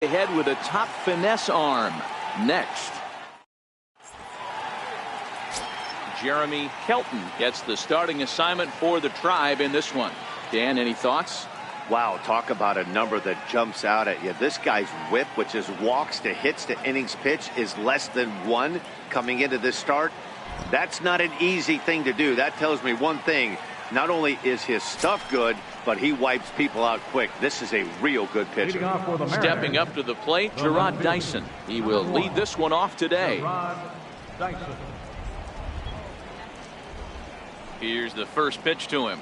Ahead with a top finesse arm. Next, Jeremy Kelton gets the starting assignment for the Tribe in this one. Dan, any thoughts? Wow, talk about a number that jumps out at you. This guy's whip, which is walks to hits to innings pitch, is less than 1 coming into this start. That's not an easy thing to do. That tells me one thing. Not only is his stuff good, but he wipes people out quick. This is a real good pitcher. Stepping up to the plate, Jarrod Dyson. He will lead this one off today. Here's the first pitch to him.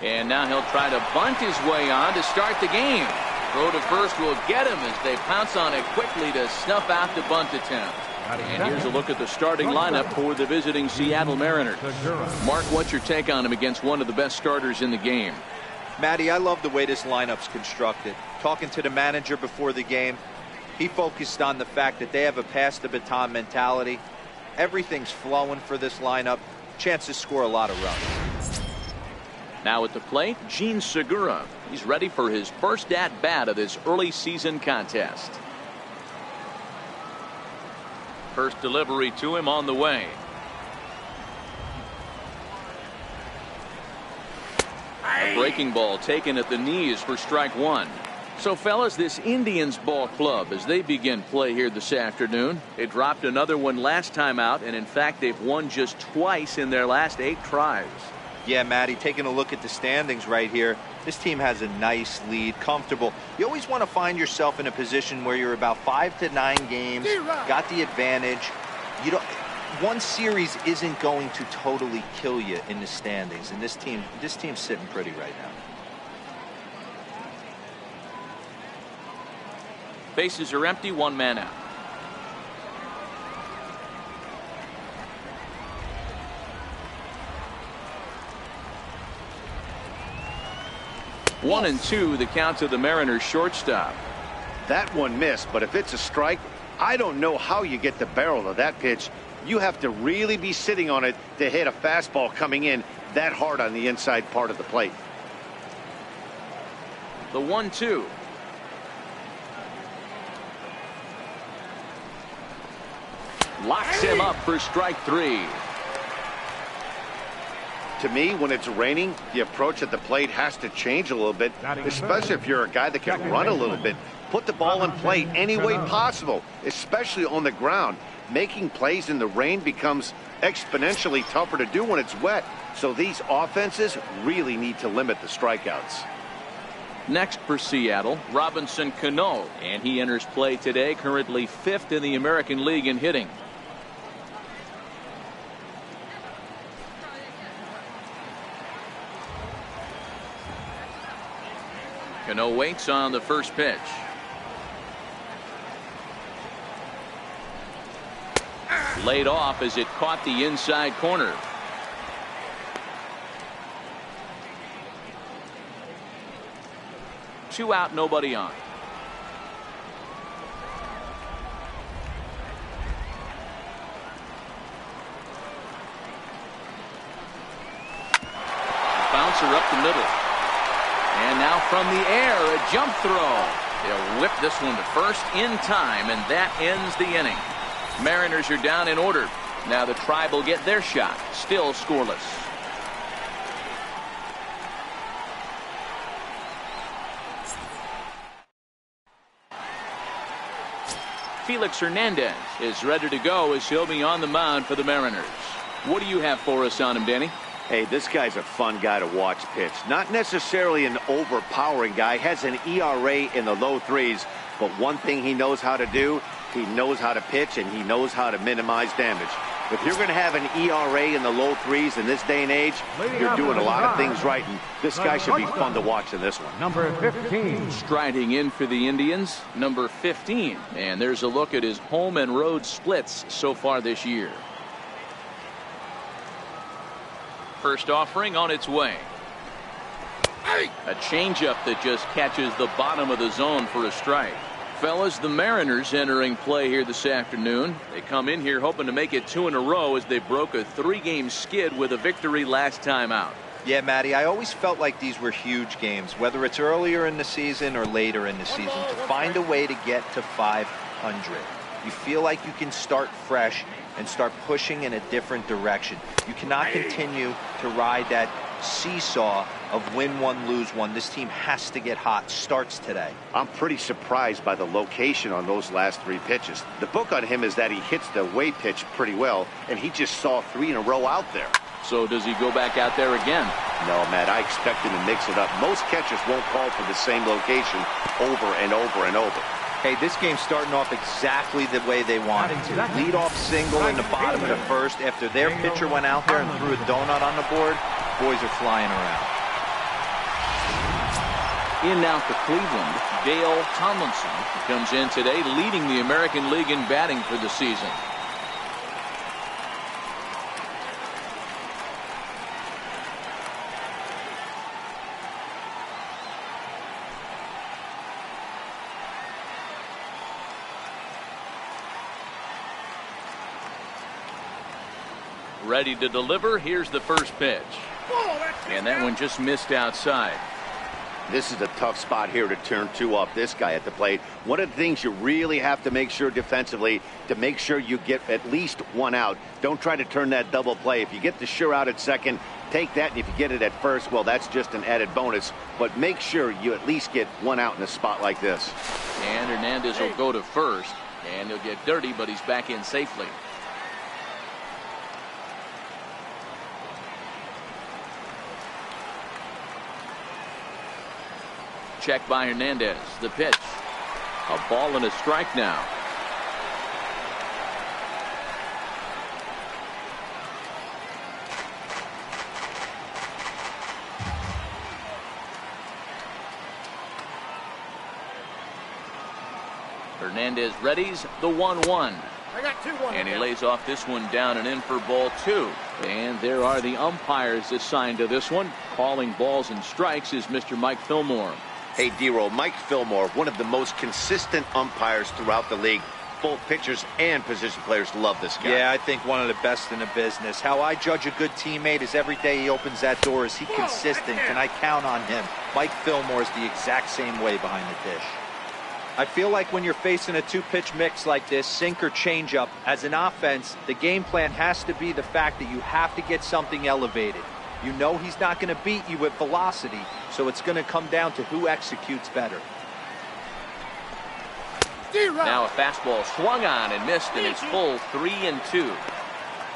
And now he'll try to bunt his way on to start the game. Throw to first will get him as they pounce on it quickly to snuff out the bunt attempt. And here's a look at the starting lineup for the visiting Seattle Mariners. Mark, what's your take on him against one of the best starters in the game? Matty, I love the way this lineup's constructed. Talking to the manager before the game, he focused on the fact that they have a pass the baton mentality. Everything's flowing for this lineup. Chance to score a lot of runs. Now at the plate, Jean Segura. He's ready for his first at-bat of this early season contest. First delivery to him on the way. A breaking ball taken at the knees for strike 1. So fellas, this Indians ball club, as they begin play here this afternoon, they dropped another one last time out, and in fact they've won just twice in their last 8 tries. Yeah, Matty, taking a look at the standings right here, this team has a nice lead, comfortable. You always want to find yourself in a position where you're about 5 to 9 games, got the advantage. You don't, one series isn't going to totally kill you in the standings, and this team's sitting pretty right now. Bases are empty, 1 man out. One and 2, the count to the Mariners shortstop. That one missed, but if it's a strike, I don't know how you get the barrel of that pitch. You have to really be sitting on it to hit a fastball coming in that hard on the inside part of the plate. The 1-2. Locks him up for strike 3. To me, when it's raining, the approach at the plate has to change a little bit, especially if you're a guy that can run a little bit. Put the ball in play any way possible, especially on the ground. Making plays in the rain becomes exponentially tougher to do when it's wet. So these offenses really need to limit the strikeouts. Next for Seattle, Robinson Cano, and he enters play today, currently 5th in the American League in hitting. Cano waits on the first pitch. Laid off as it caught the inside corner. Two out, nobody on. Bouncer up the middle. And now from the air, a jump throw. They'll whip this one to first in time, and that ends the inning. Mariners are down in order. Now the Tribe will get their shot. Still scoreless. Felix Hernandez is ready to go as he'll be on the mound for the Mariners. What do you have for us on him, Danny? Hey, this guy's a fun guy to watch pitch. Not necessarily an overpowering guy. Has an ERA in the low 3s. But one thing he knows how to do, he knows how to pitch, and he knows how to minimize damage. If you're going to have an ERA in the low 3s in this day and age, you're doing a lot of things right. And this guy should be fun to watch in this one. Number 15. Striding in for the Indians, number 15. And there's a look at his home and road splits so far this year. First offering on its way. A changeup that just catches the bottom of the zone for a strike. Fellas, the Mariners entering play here this afternoon. They come in here hoping to make it 2 in a row as they broke a 3-game skid with a victory last time out. Yeah, Matty, I always felt like these were huge games, whether it's earlier in the season or later in the season, to find a way to get to 500. You feel like you can start fresh and start pushing in a different direction. You cannot continue to ride that seesaw of win one, lose one. This team has to get hot. Starts today. I'm pretty surprised by the location on those last 3 pitches. The book on him is that he hits the away pitch pretty well, and he just saw 3 in a row out there. So does he go back out there again? No, Matt, I expect him to mix it up. Most catchers won't call for the same location over and over and over. Hey, this game's starting off exactly the way they wanted to. Lead-off single in the bottom of the first after their pitcher went out there and threw a donut on the board. Boys are flying around. In now for Cleveland, Dale Tomlinson comes in today, leading the American League in batting for the season. Ready to deliver. Here's the first pitch. And that one just missed outside. This is a tough spot here to turn 2 off this guy at the plate. One of the things you really have to make sure defensively to make sure you get at least 1 out. Don't try to turn that double play. If you get the sure out at second, take that, and if you get it at first, well, that's just an added bonus. But make sure you at least get 1 out in a spot like this. And Hernandez will go to first, and he'll get dirty, but he's back in safely. Check by Hernandez. The pitch. A ball and a strike now. Hernandez readies the 1-1. And he lays off this one down and in for ball 2. And there are the umpires assigned to this one. Calling balls and strikes is Mr. Mike Fillmore. Hey, D-Roll, Mike Fillmore, one of the most consistent umpires throughout the league. Both pitchers and position players love this guy. Yeah, I think one of the best in the business. How I judge a good teammate is every day he opens that door. Is he consistent? Can I count on him? Mike Fillmore is the exact same way behind the dish. I feel like when you're facing a 2-pitch mix like this, sink or changeup, as an offense, the game plan has to be the fact that you have to get something elevated. You know he's not going to beat you with velocity, so it's going to come down to who executes better. Now a fastball swung on and missed, and it's full 3-2.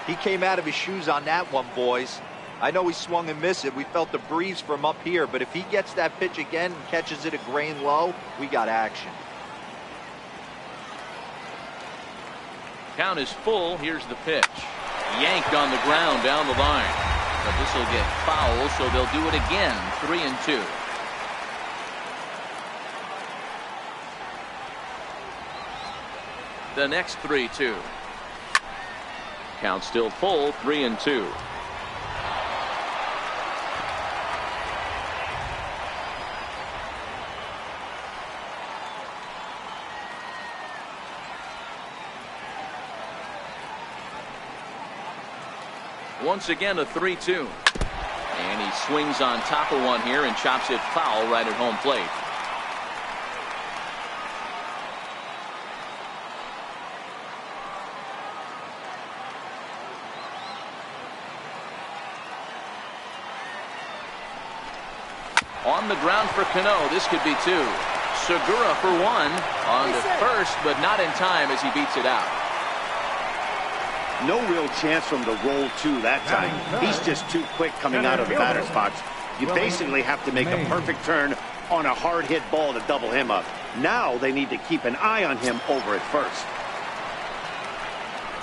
He came out of his shoes on that one, boys. I know he swung and missed it. We felt the breeze from up here, but if he gets that pitch again and catches it a grain low, we got action. Count is full. Here's the pitch. Yanked on the ground down the line. But this will get foul, so they'll do it again. 3-2. The next 3-2. Count still full. 3-2. Once again, a 3-2. And he swings on top of one here and chops it foul right at home plate. On the ground for Cano. This could be 2. Segura for 1. On to first, but not in time as he beats it out. No real chance from the roll 2 that time. He's just too quick coming out of the batter's box. You basically have to make a perfect turn on a hard hit ball to double him up. Now they need to keep an eye on him over at first.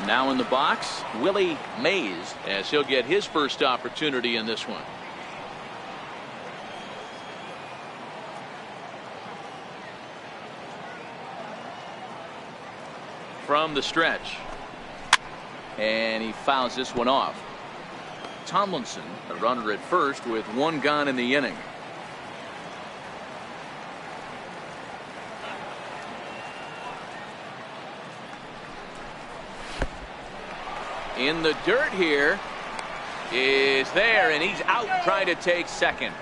Now in the box, Willie Mays, as he'll get his first opportunity in this one. From the stretch. And he fouls this one off. Tomlinson, a runner at first with 1 gone in the inning. In the dirt here. is there, and he's out trying to take second.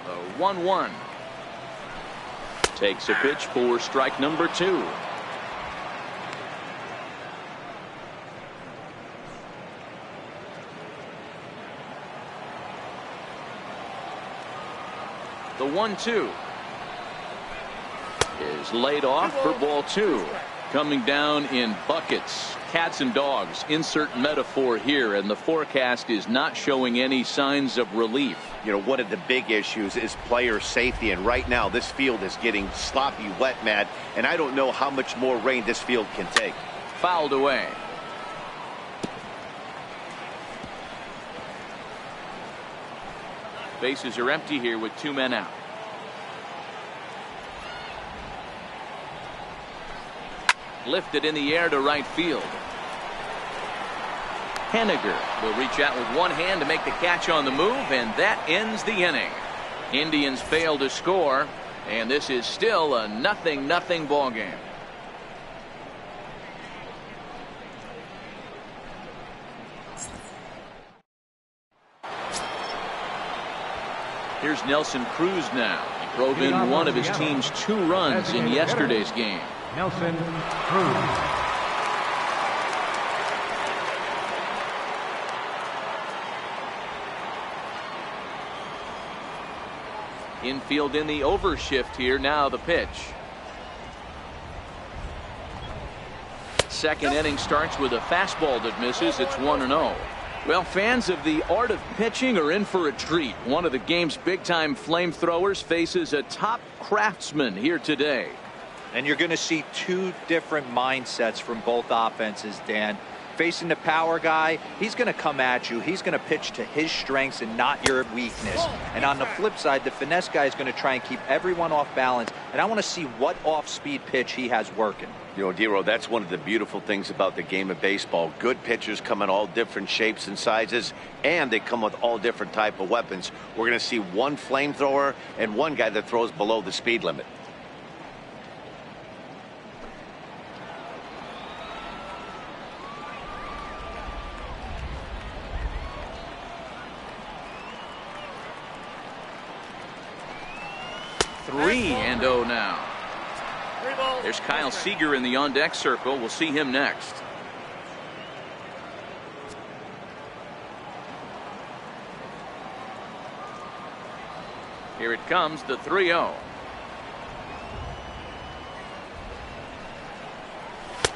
The 1-1. Takes a pitch for strike number 2. The 1-2 is laid off for ball 2. Coming down in buckets, cats and dogs, insert metaphor here, and the forecast is not showing any signs of relief. You know, one of the big issues is player safety, and right now this field is getting sloppy wet, Matt, and I don't know how much more rain this field can take. Fouled away. Bases are empty here with 2 men out. Lifted in the air to right field. Henniger will reach out with one hand to make the catch on the move, and that ends the inning. Indians fail to score, and this is still a 0-0 ball game. Here's Nelson Cruz now. He drove in one of his team's 2 runs in yesterday's game. Nelson Cruz. Infield in the overshift here. Now the pitch. Second inning starts with a fastball that misses. It's 1-0. Well, fans of the art of pitching are in for a treat. One of the game's big-time flamethrowers faces a top craftsman here today. And you're going to see 2 different mindsets from both offenses, Dan. Facing the power guy, he's going to come at you. He's going to pitch to his strengths and not your weakness. And on the flip side, the finesse guy is going to try and keep everyone off balance. And I want to see what off-speed pitch he has working. You know, Dero, that's one of the beautiful things about the game of baseball. Good pitchers come in all different shapes and sizes, and they come with all different type of weapons. We're going to see one flamethrower and one guy that throws below the speed limit. Three and 0 now. There's Kyle Seager in the on-deck circle. We'll see him next. Here it comes, the 3-0.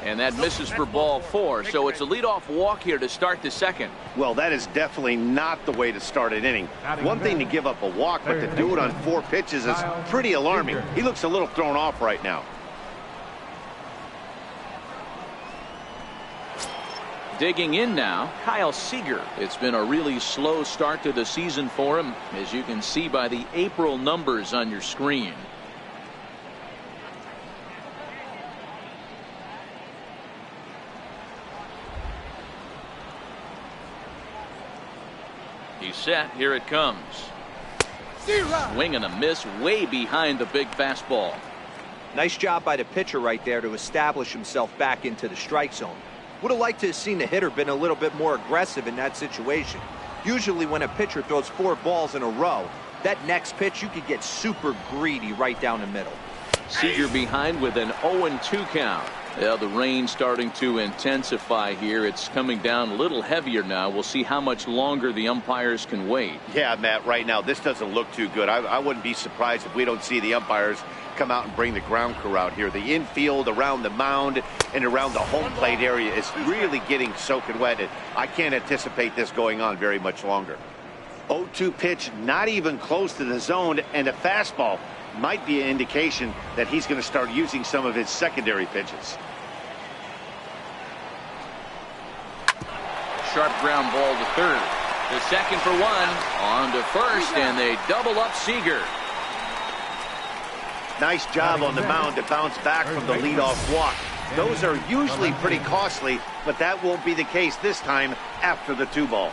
And that misses for ball 4. So it's a leadoff walk here to start the second. Well, that is definitely not the way to start an inning. One thing to give up a walk, but to do it on 4 pitches is pretty alarming. He looks a little thrown off right now. Digging in now, Kyle Seager. It's been a really slow start to the season for him, as you can see by the April numbers on your screen. He's set. Here it comes. Swing and a miss way behind the big fastball. Nice job by the pitcher right there to establish himself back into the strike zone. Would have liked to have seen the hitter been a little bit more aggressive in that situation. Usually when a pitcher throws 4 balls in a row, that next pitch you could get super greedy right down the middle. Seager behind with an 0-2 count. Well, the rain starting to intensify here. It's coming down a little heavier now. We'll see how much longer the umpires can wait. Yeah, Matt, right now this doesn't look too good. I wouldn't be surprised if we don't see the umpires come out and bring the ground crew out here. The infield around the mound and around the home plate area is really getting soaking wet. And I can't anticipate this going on very much longer. 0-2 pitch, not even close to the zone, and a fastball might be an indication that he's going to start using some of his secondary pitches. Sharp ground ball to third. The second for 1. On to first, and they double up Seager. Nice job on the mound to bounce back from the leadoff walk. Those are usually pretty costly, but that won't be the case this time after the 2-ball.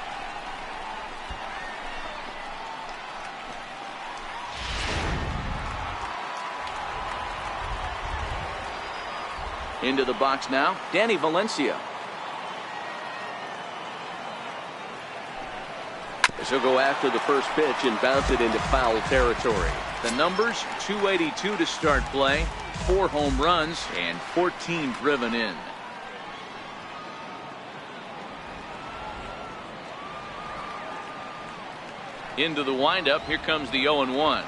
Into the box now, Danny Valencia. As he'll go after the first pitch and bounce it into foul territory. The numbers, 282 to start play, 4 home runs, and 14 driven in. Into the windup, here comes the 0-1.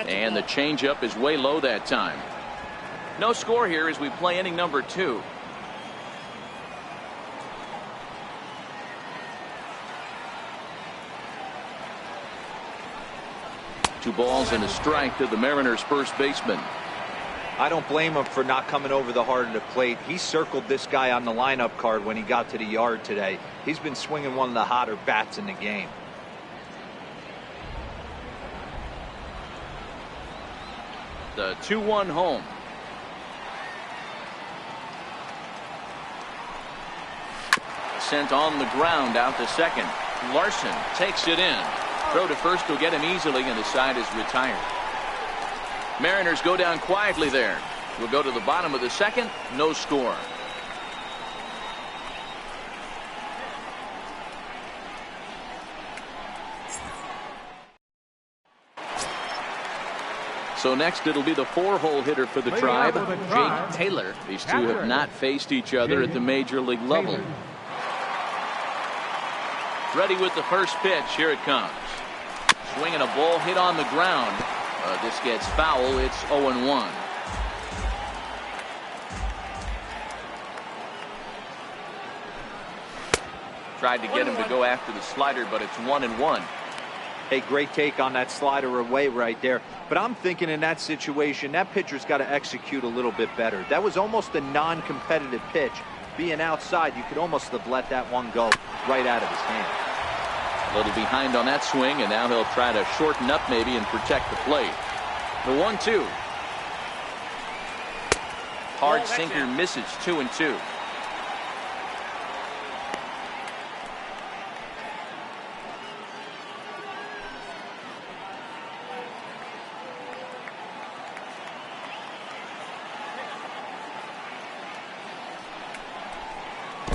And the changeup is way low that time. No score here as we play inning number 2. Two balls and a strike to the Mariners first baseman. I don't blame him for not coming over the heart of the plate. He circled this guy on the lineup card when he got to the yard today. He's been swinging one of the hotter bats in the game. The 2-1 home. Sent on the ground out to second. Larson takes it in. Throw to first will get him easily, and the side is retired. Mariners go down quietly there. We'll go to the bottom of the second. No score. So next it'll be the 4-hole hitter for the Tribe, Jake Taylor. These two have not faced each other at the major league level. Ready with the first pitch. Here it comes. Swinging a ball hit on the ground. This gets foul. It's 0-1. Tried to get him to go after the slider, but it's 1-1. Hey, great take on that slider away right there. But I'm thinking in that situation, that pitcher's got to execute a little bit better. That was almost a non-competitive pitch. Being outside, you could almost have let that one go right out of his hand. A little behind on that swing, and now he'll try to shorten up maybe and protect the plate. The 1-2. Hard sinker misses. 2-2.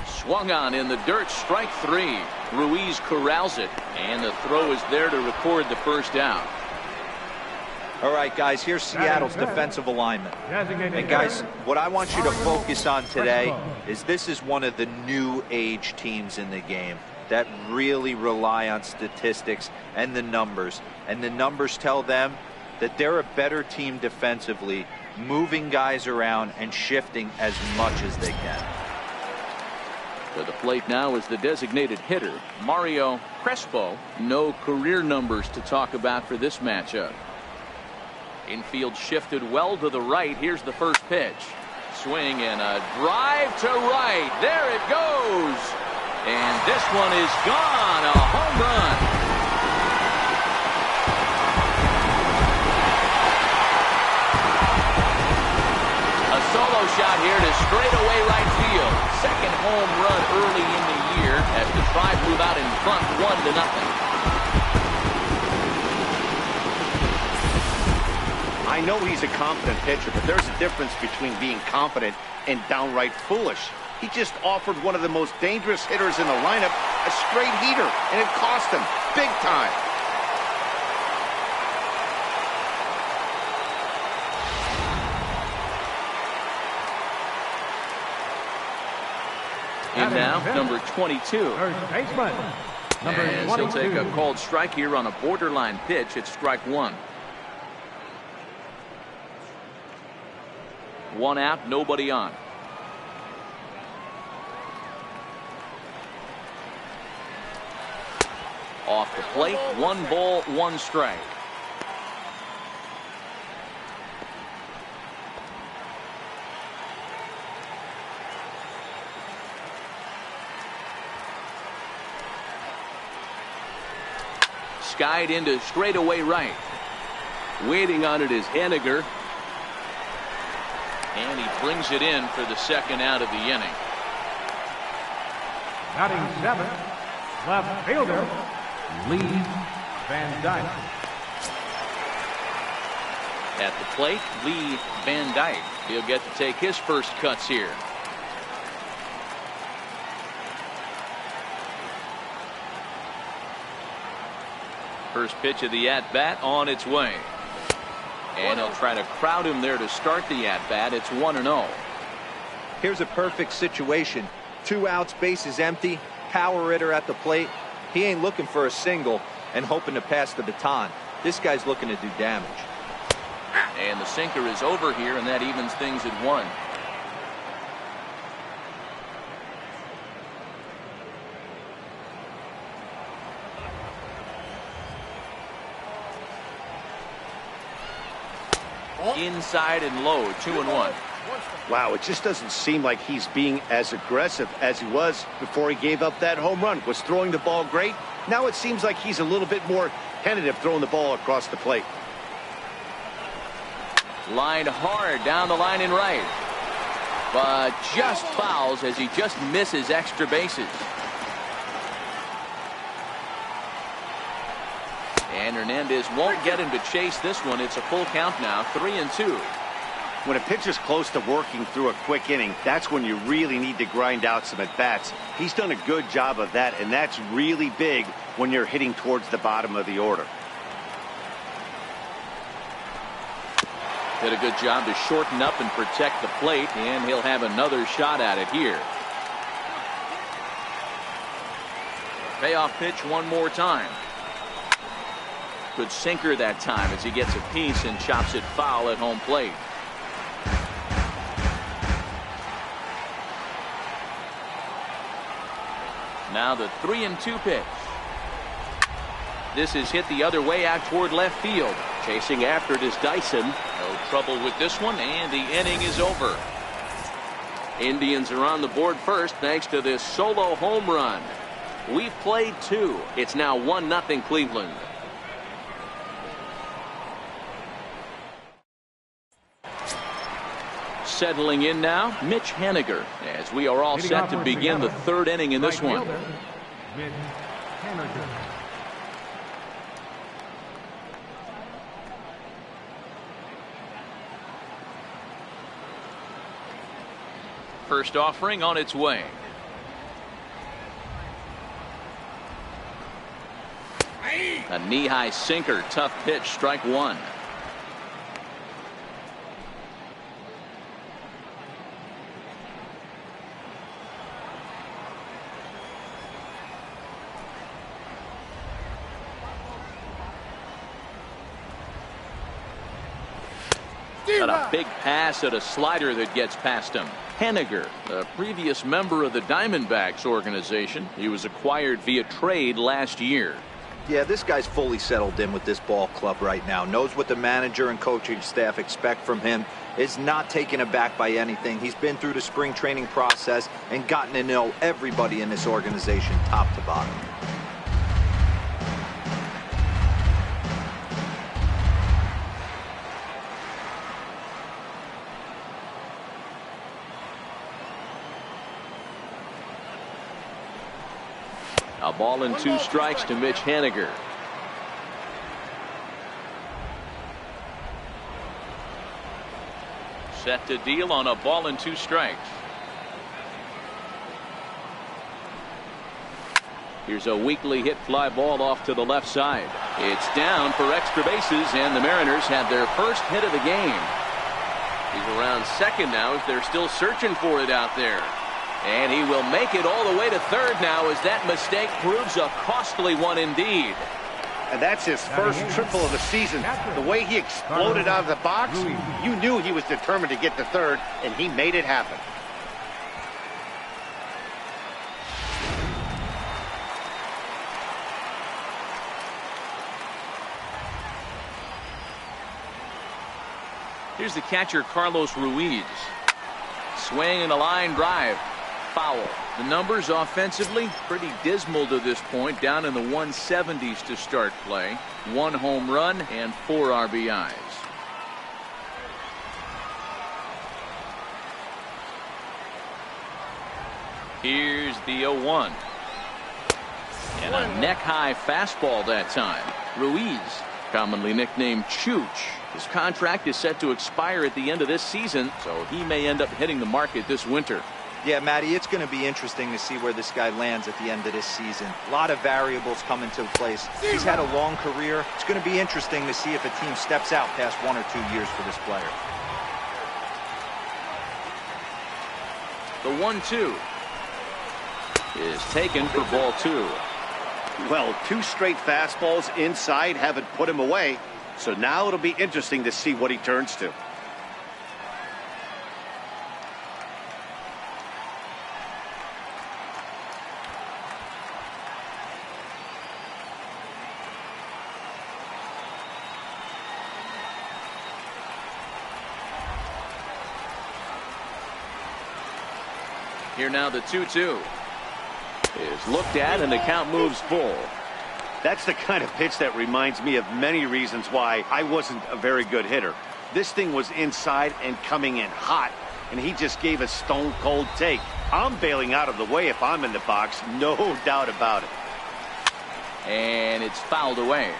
Swung on in the dirt, strike 3. Ruiz corrals it, and the throw is there to record the first out. All right, guys, here's Seattle's defensive alignment. And guys, what I want you to focus on today is this is one of the new age teams in the game that really rely on statistics and the numbers. And the numbers tell them that they're a better team defensively, moving guys around and shifting as much as they can. To the plate now is the designated hitter, Mario Crespo. No career numbers to talk about for this matchup. Infield shifted well to the right. Here's the first pitch. Swing and a drive to right. There it goes. And this one is gone. A home run. A solo shot here to straightaway right field. Second home run early in the year as the Tribe move out in front 1-0. I know he's a confident pitcher, but there's a difference between being confident and downright foolish. He just offered one of the most dangerous hitters in the lineup a straight heater, and it cost him big time. And now, number 22. First baseman, number As 22. he'll take a called strike here on a borderline pitch. It's strike 1. 1 out, nobody on. Off the plate, 1 ball, 1 strike. Skied into straightaway right. Waiting on it is Henniger. And he brings it in for the second out of the inning. Batting 7th, left fielder, Lee Van Dyke. At the plate, Lee Van Dyke. He'll get to take his first cuts here. First pitch of the at-bat on its way. And he'll try to crowd him there to start the at-bat. It's 1-0. Here's a perfect situation. 2 outs, bases empty, power hitter at the plate. He ain't looking for a single and hoping to pass the baton. This guy's looking to do damage. And the sinker is over here, and that evens things at 1. Inside and low, 2-1. Wow, it just doesn't seem like he's being as aggressive as he was before he gave up that home run. Was throwing the ball great. Now it seems like he's a little bit more tentative throwing the ball across the plate. Lined hard down the line and right. But just fouls as he just misses extra bases. And Hernandez won't get him to chase this one. It's a full count now, 3-2. When a pitcher's close to working through a quick inning, that's when you really need to grind out some at-bats. He's done a good job of that, and that's really big when you're hitting towards the bottom of the order. Did a good job to shorten up and protect the plate, and he'll have another shot at it here. Payoff pitch one more time. Good sinker that time as he gets a piece and chops it foul at home plate. Now the 3-2 pitch. This is hit the other way out toward left field. Chasing after it is Dyson. No trouble with this one, and the inning is over. Indians are on the board first thanks to this solo home run. We've played 2. It's now 1-0 Cleveland. Settling in now, Mitch Haniger, as we are all set to begin the 3rd inning in this one. Mitch Haniger. First offering on its way. A knee-high sinker, tough pitch, strike 1. Got a big pass at a slider that gets past him. Haniger, a previous member of the Diamondbacks organization. He was acquired via trade last year. Yeah, this guy's fully settled in with this ball club right now. Knows what the manager and coaching staff expect from him. Is not taken aback by anything. He's been through the spring training process and gotten to know everybody in this organization top to bottom. A ball and 2 strikes to Mitch Haniger. Set to deal on a ball and 2 strikes. Here's a weakly hit fly ball off to the left side. It's down for extra bases, and the Mariners have their first hit of the game. He's around second now as they're still searching for it out there. And he will make it all the way to third now as that mistake proves a costly one indeed. And that's his first triple of the season. The way he exploded out of the box, you knew he was determined to get to third, and he made it happen. Here's the catcher, Carlos Ruiz. Swing and a line drive. Foul. The numbers offensively pretty dismal to this point, down in the 170s to start play. 1 home run and 4 RBIs. Here's the 0-1. And a neck-high fastball that time. Ruiz, commonly nicknamed Chooch, His contract is set to expire at the end of this season, so he may end up hitting the market this winter. Yeah, Matty, it's going to be interesting to see where this guy lands at the end of this season. A lot of variables come into place. He's had a long career. It's going to be interesting to see if a team steps out past 1 or 2 years for this player. The 1-2 is taken for ball 2. Well, 2 straight fastballs inside haven't put him away. So now it'll be interesting to see what he turns to. Here now the 2-2 is looked at and the count moves full. That's the kind of pitch that reminds me of many reasons why I wasn't a very good hitter. This thing was inside and coming in hot, and he just gave a stone cold take. I'm bailing out of the way if I'm in the box, no doubt about it. And it's fouled away.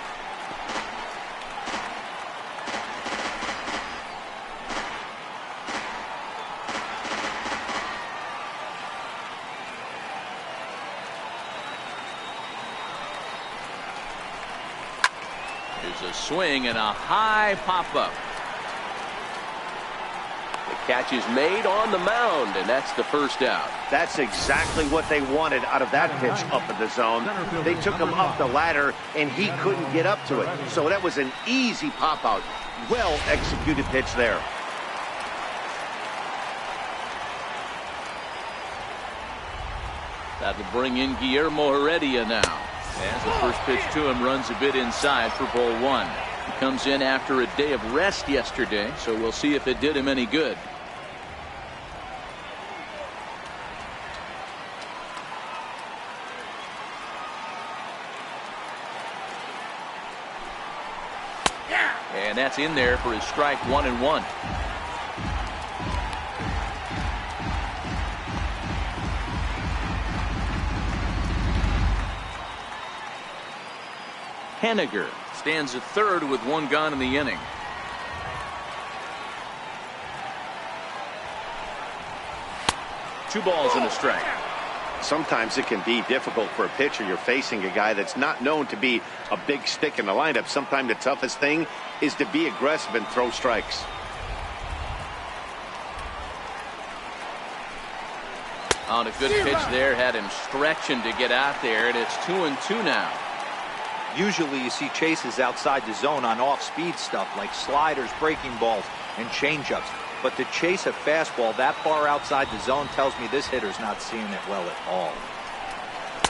There's a swing and a high pop-up. The catch is made on the mound, and that's the first out. That's exactly what they wanted out of that pitch up in the zone. They took him up the ladder, and he couldn't get up to it. So that was an easy pop-out. Well-executed pitch there. That will bring in Guillermo Heredia now. As the first pitch to him runs a bit inside for ball 1. He comes in after a day of rest yesterday, so we'll see if it did him any good. And that's in there for his strike 1-1. Henniger stands at third with 1 gone in the inning. Two balls and a strike. Sometimes it can be difficult for a pitcher. You're facing a guy that's not known to be a big stick in the lineup. Sometimes the toughest thing is to be aggressive and throw strikes. On a good pitch there, had him stretching to get out there, and it's 2-2 now. Usually you see chases outside the zone on off-speed stuff like sliders, breaking balls, and changeups. But to chase a fastball that far outside the zone tells me this hitter's not seeing it well at all.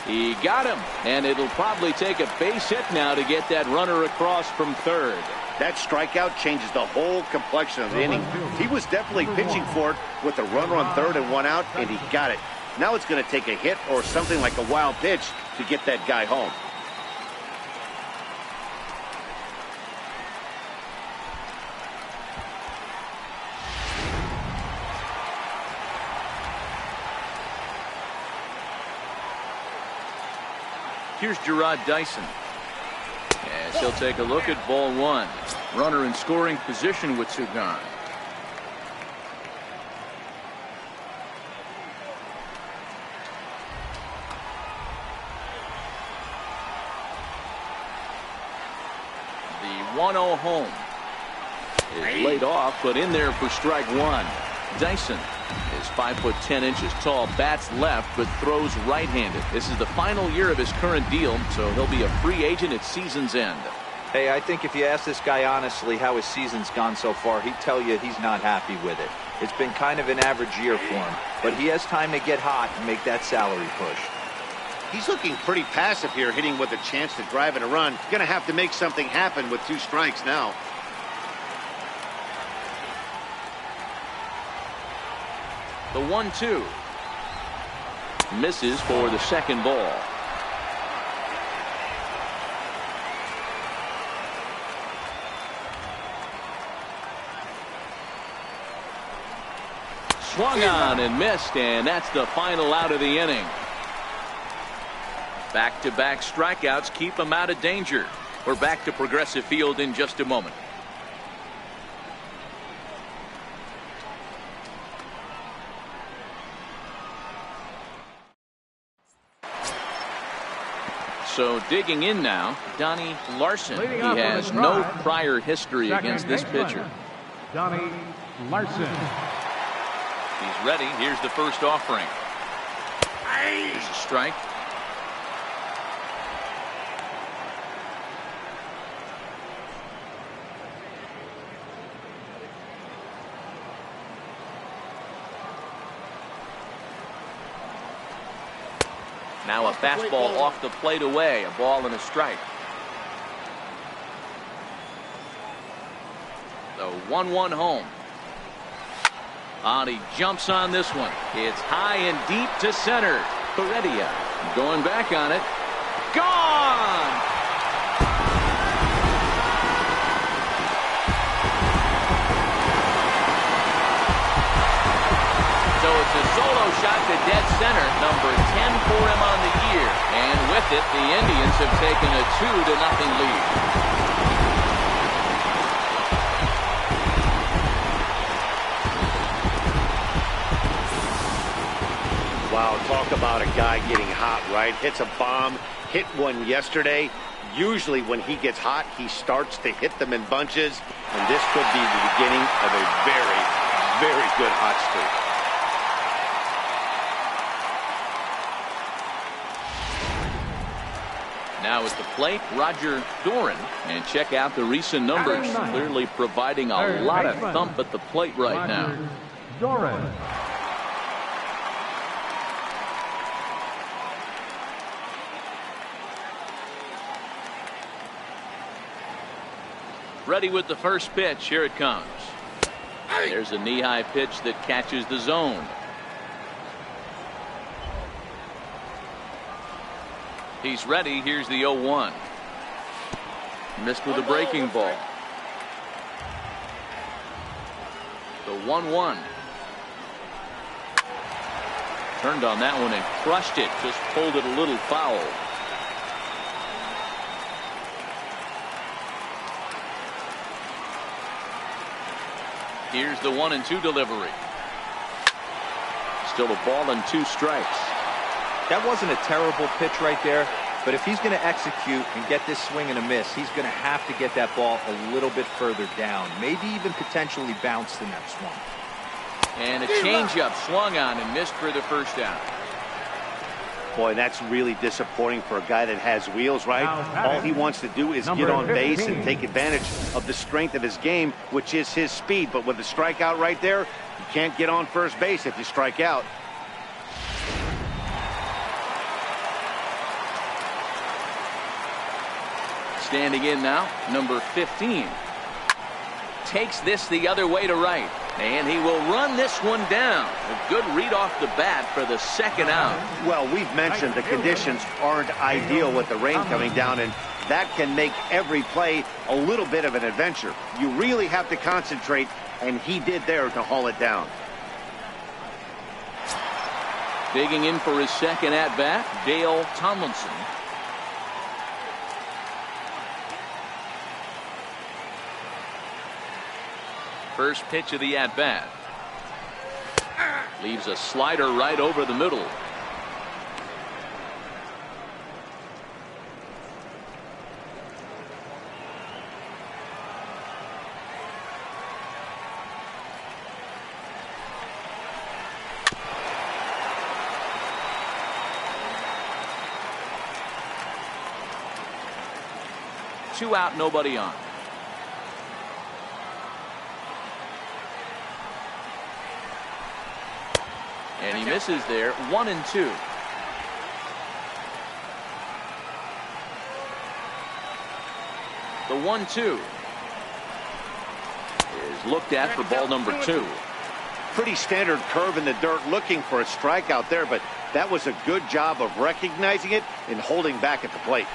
He got him, and it'll probably take a base hit now to get that runner across from third. That strikeout changes the whole complexion of the inning. He was definitely pitching for it with a runner on third and 1 out, and he got it. Now it's going to take a hit or something like a wild pitch to get that guy home. Here's Gerard Dyson. As he'll take a look at ball 1. Runner in scoring position with 2 gone. The 1-0 home is laid off, but in there for strike 1. Dyson is 5'10" tall, bats left, but throws right-handed. This is the final year of his current deal, so he'll be a free agent at season's end. Hey, I think if you ask this guy honestly how his season's gone so far, he'd tell you he's not happy with it. It's been kind of an average year for him, but he has time to get hot and make that salary push. He's looking pretty passive here, hitting with a chance to drive in a run. Going to have to make something happen with 2 strikes now. The 1-2 misses for the second ball. Swung on and missed, and that's the final out of the inning. Back-to-back strikeouts keep him out of danger. We're back to Progressive Field in just a moment. So digging in now, Donnie Larson. He Leading off on has the no drive, prior history second against this baseman, pitcher. Donnie Larson. He's ready. Here's the first offering. Here's a strike. Now a fastball off the plate away. A ball and a strike. The 1-1 home. He jumps on this one. It's high and deep to center. Heredia going back on it. Gone! So it's a solo shot to dead center, number 10 for him on the year. And with it, the Indians have taken a 2-0 lead. Wow, talk about a guy getting hot, right? Hits a bomb, hit one yesterday. Usually when he gets hot, he starts to hit them in bunches. And this could be the beginning of a very, very good hot streak. Now at the plate, Roger Doran. And check out the recent numbers. Clearly providing a lot of thump at the plate right now. Doran. Ready with the first pitch. Here it comes. There's a knee-high pitch that catches the zone. He's ready. Here's the 0-1. Missed with a breaking ball. The 1-1. Turned on that one and crushed it. Just pulled it a little foul. Here's the 1-2 delivery. Still a ball and 2 strikes. That wasn't a terrible pitch right there, but if he's going to execute and get this swing and a miss, he's going to have to get that ball a little bit further down, maybe even potentially bounce the next one. And a changeup swung on and missed for the first out. Boy, that's really disappointing for a guy that has wheels, right? All he wants to do is get on base and take advantage of the strength of his game, which is his speed. But with the strikeout right there, you can't get on first base if you strike out. Standing in now, number 15. Takes this the other way to right. And he will run this one down. A good read off the bat for the second out. Well, we've mentioned the conditions aren't ideal with the rain coming down, and that can make every play a little bit of an adventure. You really have to concentrate, and he did there to haul it down. Digging in for his second at-bat, Dale Tomlinson. First pitch of the at-bat. Leaves a slider right over the middle. Two out, nobody on. And he misses there. 1-2. The 1-2 is looked at for ball number 2. Pretty standard curve in the dirt, looking for a strikeout there, but that was a good job of recognizing it and holding back at the plate.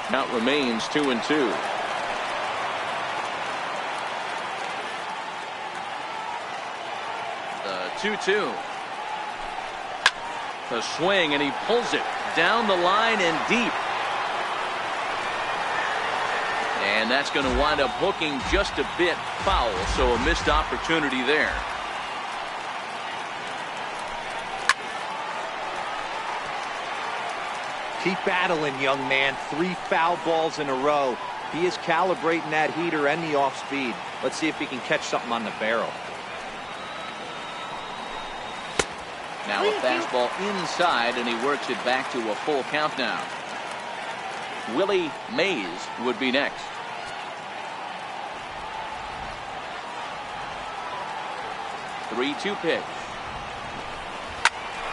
Count remains 2-2. The 2-2. The swing, and he pulls it down the line and deep. And And that's going to wind up hooking just a bit foul, so a missed opportunity there. Keep battling, young man. 3 foul balls in a row. He is calibrating that heater and the off speed. Let's see if he can catch something on the barrel. Now a fastball inside, and he works it back to a full count now. Willie Mays would be next. Three-two pitch.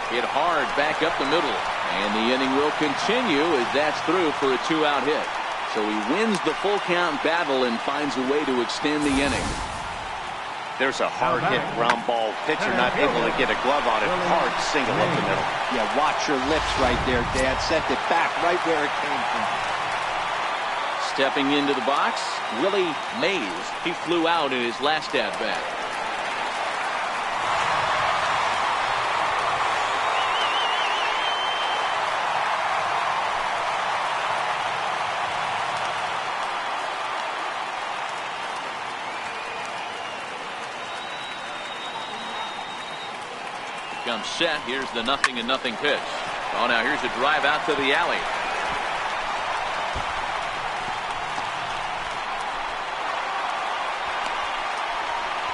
Hit hard back up the middle. And the inning will continue as that's through for a 2-out hit. So he wins the full count battle and finds a way to extend the inning. There's a hard hit ground ball. Pitcher not able to get a glove on it. Hard single up the middle. Yeah, watch your lips right there, Dad. Sent it back right where it came from. Stepping into the box, Willie Mays. He flew out in his last at bat. Comes set. Here's the 0-0 pitch. Oh, now here's a drive out to the alley.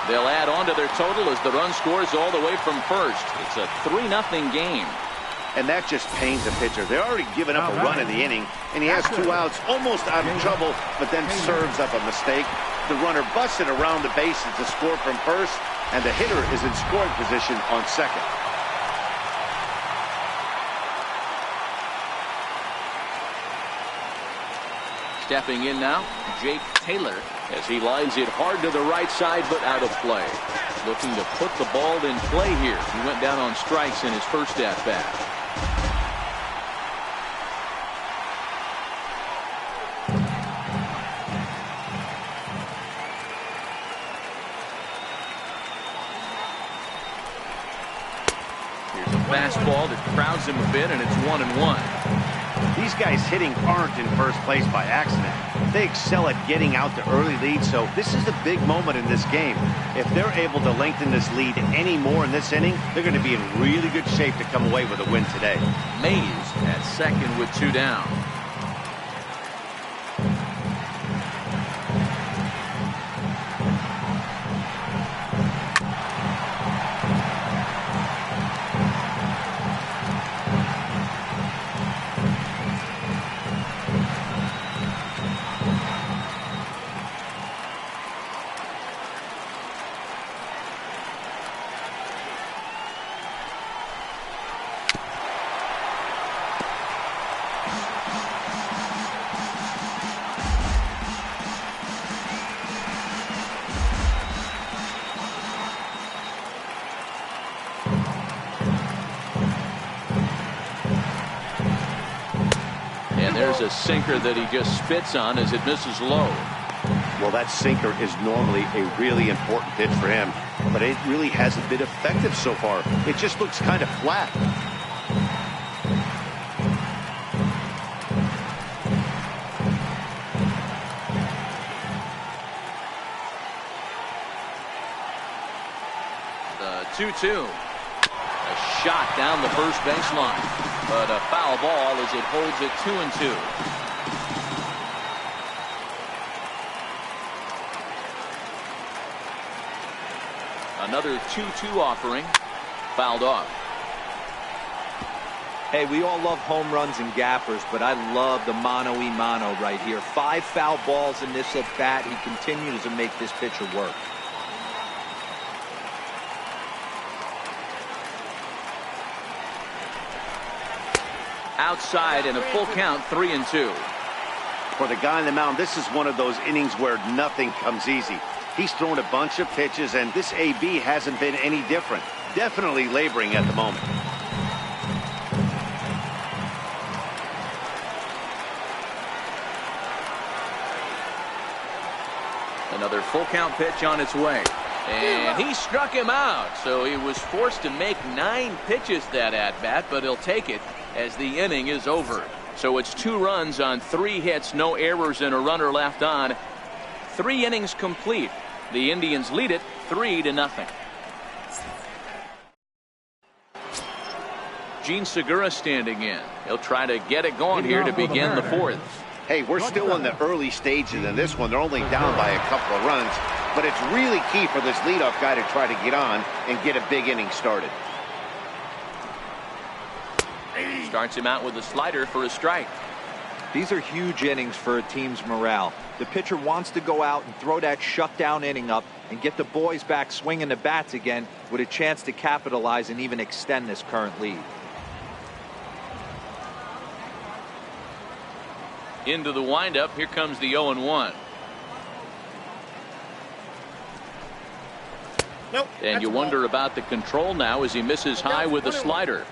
They'll add on to their total as the run scores all the way from first. It's a 3-0 game. And that just pains the pitcher. They're already giving up a run in the inning, and he has 2 outs, almost out of trouble, but then serves up a mistake. The runner busted around the bases to score from first, and the hitter is in scoring position on second. Stepping in now, Jake Taylor, as he lines it hard to the right side, but out of play. Looking to put the ball in play here. He went down on strikes in his first at bat. Here's a fastball that crowds him a bit, and it's 1-1. These guys hitting aren't in first place by accident. They excel at getting out the early lead, so this is the big moment in this game. If they're able to lengthen this lead any more in this inning, they're going to be in really good shape to come away with a win today. Mays at second with 2 down. There's a sinker that he just spits on as it misses low. Well, that sinker is normally a really important pitch for him, but it really hasn't been effective so far. It just looks kind of flat. The 2-2. A shot down the first baseline, but a foul ball as it holds it 2-2. Another 2-2 offering, fouled off. Hey, we all love home runs and gappers, but I love the mano-y-mano right here. 5 foul balls in this at bat. He continues to make this pitcher work. Outside and a full count, 3-2. For the guy on the mound, this is one of those innings where nothing comes easy. He's thrown a bunch of pitches, and this AB hasn't been any different. Definitely laboring at the moment. Another full count pitch on its way. And he struck him out, so he was forced to make 9 pitches that at-bat, but he'll take it as the inning is over. So it's 2 runs on 3 hits, no errors, and a runner left on 3 innings complete. The Indians lead it 3-0. Gene Segura standing in. He'll try to get it going here to begin the 4th. Hey, we're still in the early stages in this one. They're only down by a couple of runs, but it's really key for this leadoff guy to try to get on and get a big inning started. Starts him out with a slider for a strike. These are huge innings for a team's morale. The pitcher wants to go out and throw that shutdown inning up and get the boys back swinging the bats again with a chance to capitalize and even extend this current lead. Into the windup. Here comes the 0-1. Nope, and you wonder about the control now as he misses high with a slider.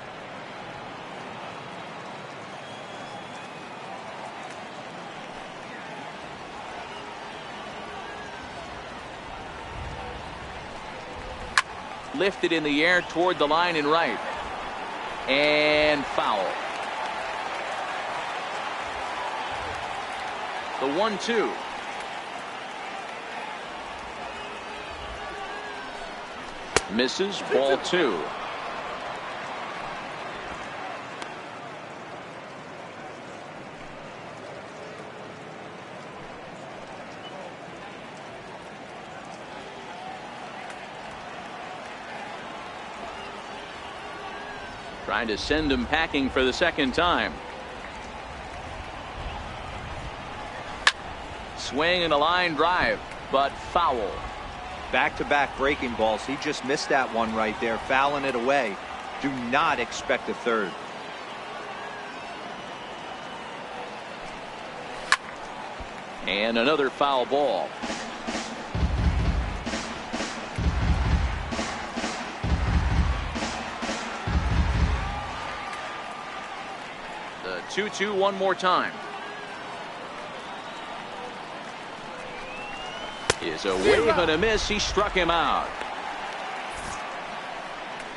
Lifted in the air toward the line and right. And foul. The 1-2. Misses, ball 2. Trying to send him packing for the second time. Swing and a line drive, but foul. Back-to-back breaking balls. He just missed that one right there, fouling it away. Do not expect a third. And another foul ball. The 2-2 one more time. Is a wave and a miss. He struck him out.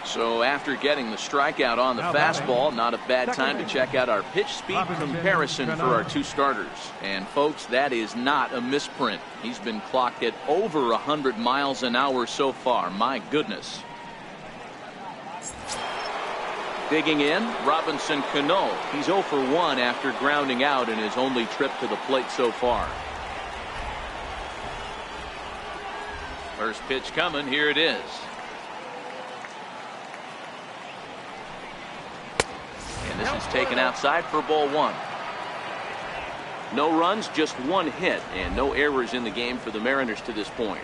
So after getting the strikeout on the fastball, not a bad time to check out our pitch speed comparison for our 2 starters. And folks, that is not a misprint. He's been clocked at over 100 miles an hour so far. My goodness. Digging in, Robinson Cano. He's 0 for 1 after grounding out in his only trip to the plate so far. First pitch coming. Here it is. And this is taken outside for ball 1. No runs, just 1 hit, and no errors in the game for the Mariners to this point.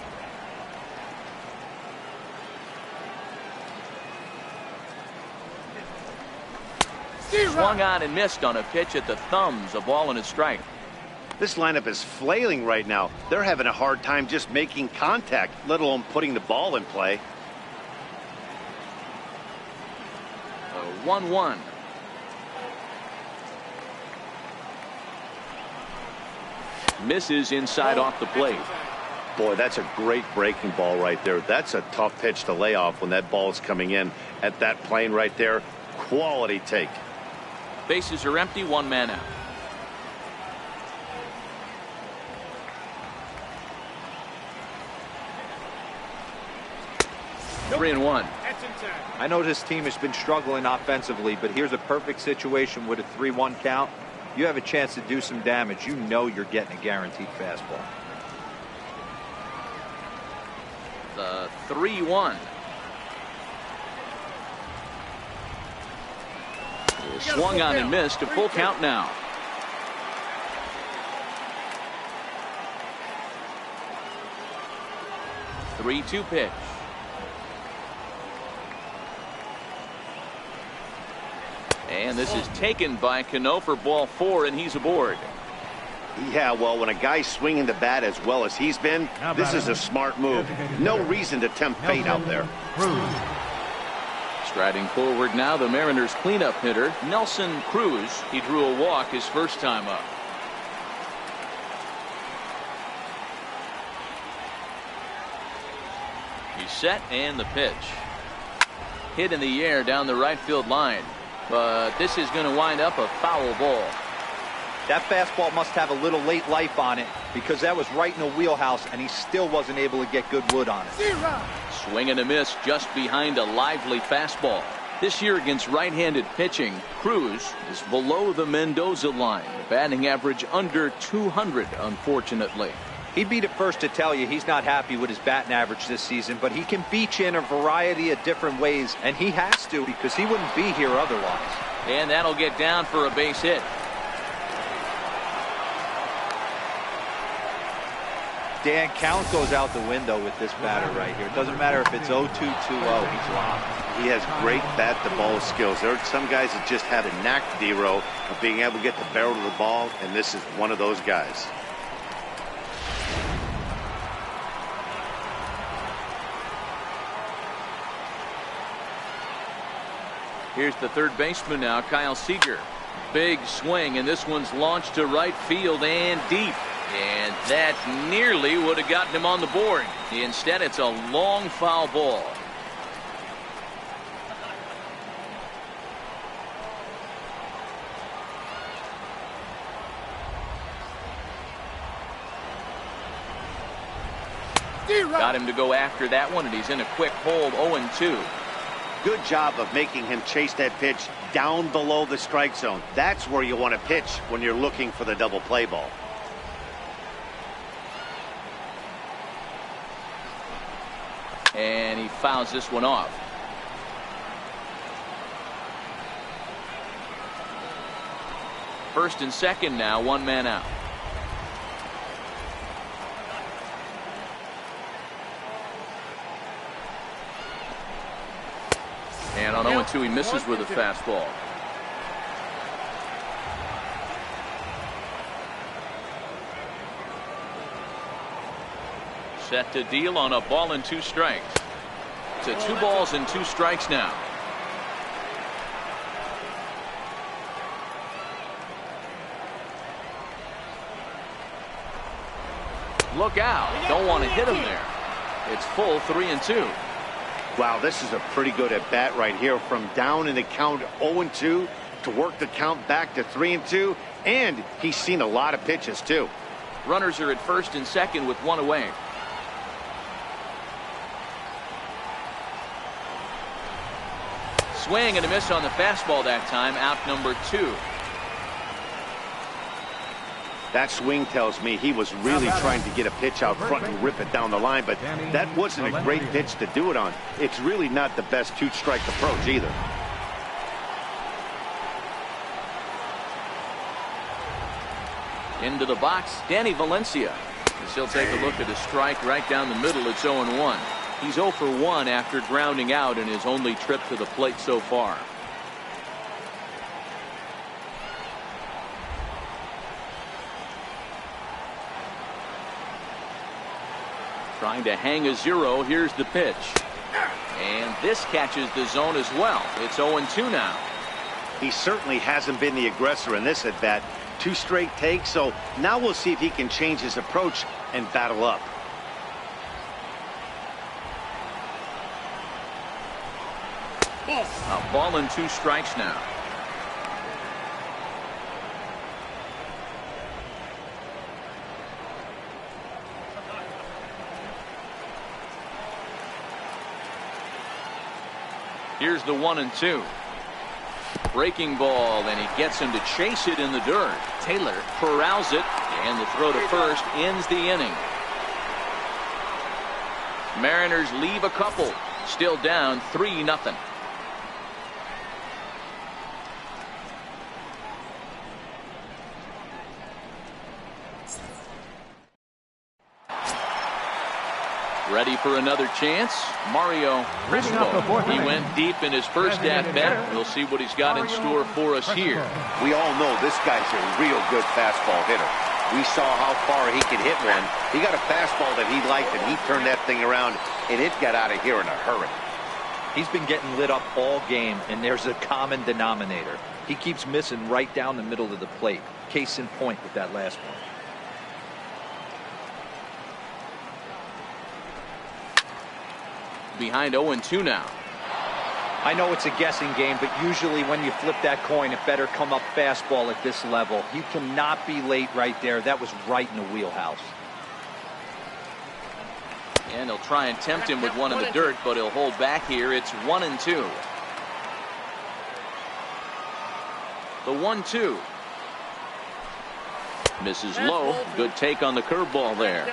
Swung on and missed on a pitch at the thumbs. A ball and a strike. This lineup is flailing right now. They're having a hard time just making contact, let alone putting the ball in play. 1-1. Misses inside off the plate. Boy, that's a great breaking ball right there. That's a tough pitch to lay off when that ball is coming in at that plane right there. Quality take. Bases are empty. 1 man out. Nope. 3-1. I know this team has been struggling offensively, but here's a perfect situation with a 3-1 count. You have a chance to do some damage. You know you're getting a guaranteed fastball. The 3-1. Swung on and missed. A full count now. The 3-2 pitch. And this is taken by Cano for ball 4, and he's aboard. Yeah, well, when a guy's swinging the bat as well as he's been, this is a smart move. No reason to tempt fate out there. Striding forward now, the Mariners cleanup hitter, Nelson Cruz. He drew a walk his first time up. He's set, and the pitch. Hit in the air down the right field line. But this is going to wind up a foul ball. That fastball must have a little late life on it because that was right in the wheelhouse, and he still wasn't able to get good wood on it. Swing and a miss just behind a lively fastball. This year against right-handed pitching, Cruz is below the Mendoza line. The batting average under 200, unfortunately. He'd be the first to tell you he's not happy with his batting average this season, but he can beat you in a variety of different ways, and he has to because he wouldn't be here otherwise. And that'll get down for a base hit. Dan, count goes out the window with this batter right here. It doesn't matter if it's 0-2, 2-0, he's locked. He has great bat-to-ball skills. There are some guys that just have a knack, D-Row, of being able to get the barrel of the ball, and this is one of those guys. Here's the third baseman now, Kyle Seager. Big swing, and this one's launched to right field and deep. And that nearly would have gotten him on the board. Instead, it's a long foul ball. Got him to go after that one, and he's in a quick hold, 0-2. Good job of making him chase that pitch down below the strike zone. That's where you want to pitch when you're looking for the double play ball. And he fouls this one off. First and second now, one man out. And on 0-2, he misses with a fastball. Set to deal on a ball and 2 strikes. To 2 balls and 2 strikes now. Look out. Don't want to hit him there. It's full 3-2. Wow, this is a pretty good at bat right here. From down in the count 0-2 to work the count back to 3-2. And he's seen a lot of pitches too. Runners are at first and second with 1 away. Swing and a miss on the fastball that time. Out number 2. That swing tells me he was really trying to get a pitch out front and rip it down the line, but that wasn't a great pitch to do it on. It's really not the best 2-strike approach either. Into the box, Danny Valencia. He'll take a look at a strike right down the middle. It's 0-1. He's 0 for 1 after grounding out in his only trip to the plate so far. Trying to hang a 0. Here's the pitch. And this catches the zone as well. It's 0-2 now. He certainly hasn't been the aggressor in this at bat. 2 straight takes, so now we'll see if he can change his approach and battle up. A ball and 2 strikes now. Here's the 1-2. Breaking ball, and he gets him to chase it in the dirt. Taylor corrals it, and the throw to first ends the inning. Mariners leave a couple. Still down 3-0. Ready for another chance? Mario Crispo. He went deep in his first at-bat. We'll see what he's got in store for us here. We all know this guy's a real good fastball hitter. We saw how far he could hit one. He got a fastball that he liked, and he turned that thing around, and it got out of here in a hurry. He's been getting lit up all game, and there's a common denominator. He keeps missing right down the middle of the plate. Case in point with that last one. Behind 0-2 now. I know it's a guessing game, but usually when you flip that coin, it better come up fastball at this level. You cannot be late right there. That was right in the wheelhouse. And he'll try and tempt him with one in the dirt, but he'll hold back here. It's 1-2. The 1-2. Misses low. Good take on the curveball there.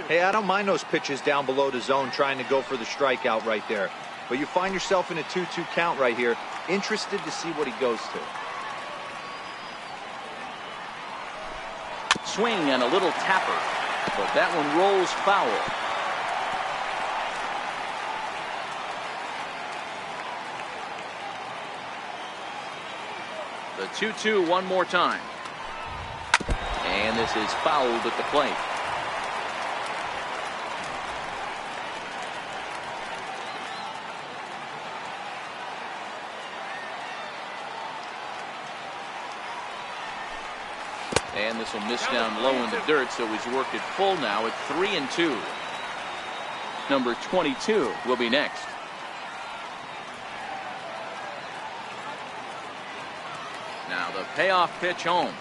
Hey, I don't mind those pitches down below the zone trying to go for the strikeout right there. But you find yourself in a 2-2 count right here. Interested to see what he goes to. Swing and a little tapper. But that one rolls foul. The 2-2 one more time. And this is fouled at the plate. And this will miss down low in the dirt, so he's worked it full now at 3-2. Number 22 will be next. Now the payoff pitch home.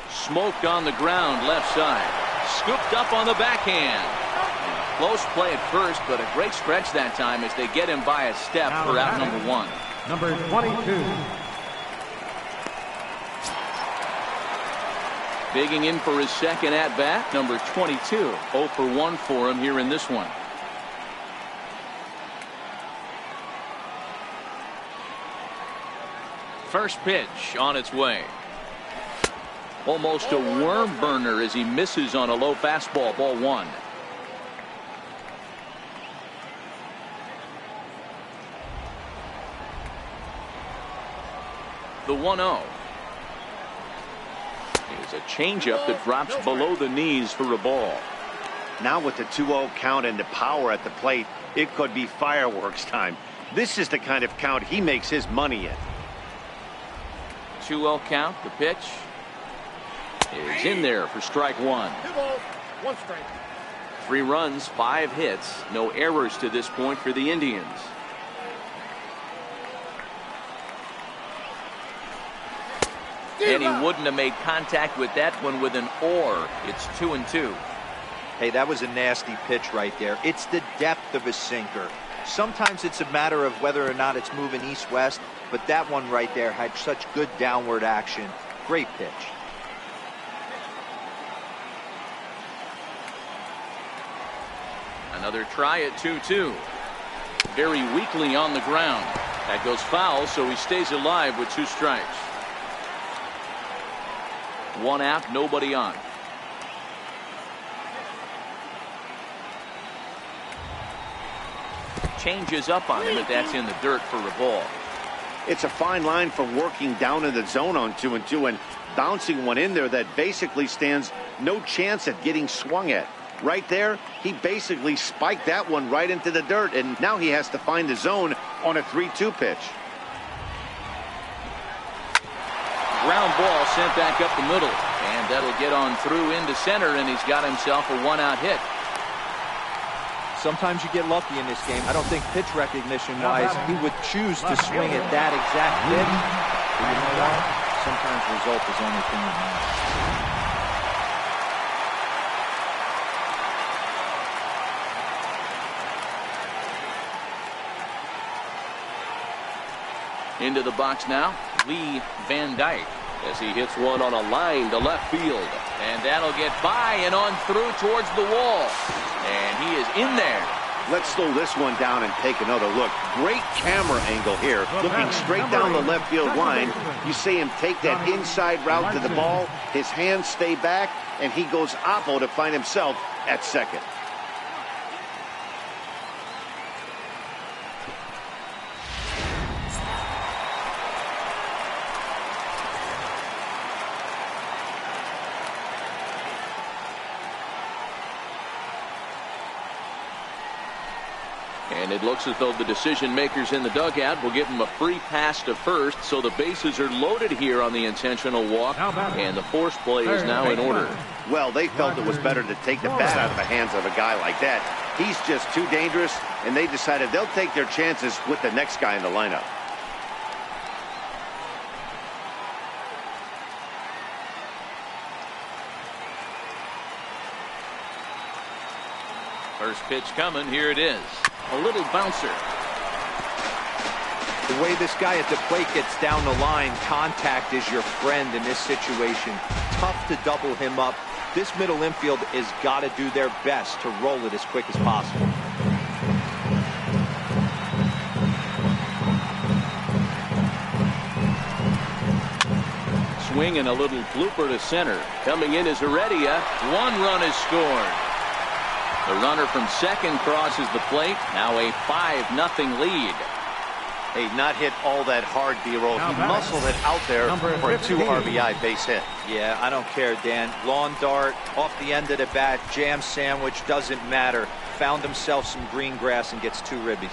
Smoked on the ground left side. Scooped up on the backhand. And close play at first, but a great stretch that time as they get him by a step for out number 1. Number 22. Bigging in for his second at bat, number 22. 0 for 1 for him here in this one. First pitch on its way. Almost a worm burner as he misses on a low fastball. Ball 1. The 1-0. Here's a changeup that drops below the knees for a ball. Now with the 2-0 count and the power at the plate, it could be fireworks time. This is the kind of count he makes his money in. 2-0 count. The pitch is in there for strike 1. 1 strike. 3 runs, 5 hits, no errors to this point for the Indians. And he wouldn't have made contact with that one with an or. It's 2-2. Hey, that was a nasty pitch right there. It's the depth of a sinker. Sometimes it's a matter of whether or not it's moving east-west, but that one right there had such good downward action. Great pitch. Another try at 2-2. Very weakly on the ground. That goes foul, so he stays alive with 2 strikes. 1 out, nobody on. Changes up on him, but that's in the dirt for a ball. It's a fine line from working down in the zone on 2-2 and bouncing one in there that basically stands no chance at getting swung at. Right there, he basically spiked that one right into the dirt, and now he has to find the zone on a 3-2 pitch. Ground ball sent back up the middle, and that'll get on through into center, and he's got himself a 1-out hit. Sometimes you get lucky in this game. I don't think pitch recognition-wise he would choose to swing at that exact pitch. But you know what? Sometimes result is the only thing that matters. Into the box now, Lee Van Dyke, as he hits one on a line to left field. And that'll get by and on through towards the wall. And he is in there. Let's slow this one down and take another look. Great camera angle here, looking straight down the left field line. You see him take that inside route to the ball. His hands stay back, and he goes oppo to find himself at second. And it looks as though the decision makers in the dugout will give him a free pass to first, so the bases are loaded here on the intentional walk, and the force play is now in order. Well, they felt it was better to take the bat out of the hands of a guy like that. He's just too dangerous, and they decided they'll take their chances with the next guy in the lineup. First pitch coming. Here it is. A little bouncer. The way this guy at the plate gets down the line, contact is your friend in this situation. Tough to double him up. This middle infield has got to do their best to roll it as quick as possible. Swing and a little blooper to center. Coming in is Heredia. 1 run is scored. The runner from second crosses the plate. Now a 5-0 lead. Hey, not hit all that hard, B-roll. He muscled it out there for a 2 RBI base hit. Yeah, I don't care, Dan. Lawn dart, off the end of the bat, jam sandwich, doesn't matter. Found himself some green grass and gets 2 ribbies.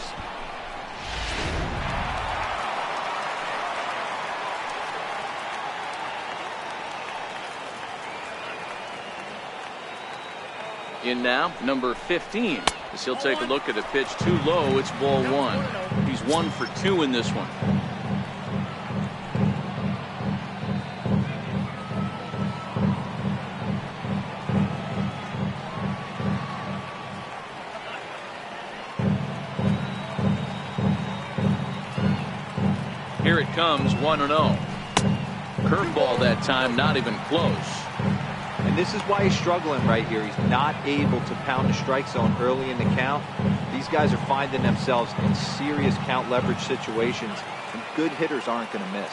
In now, number 15. As he'll take a look at a pitch too low, it's ball 1. He's 1 for 2 in this one. Here it comes, 1-0. Curveball that time, not even close. And this is why he's struggling right here. He's not able to pound the strike zone early in the count. These guys are finding themselves in serious count leverage situations, and good hitters aren't going to miss.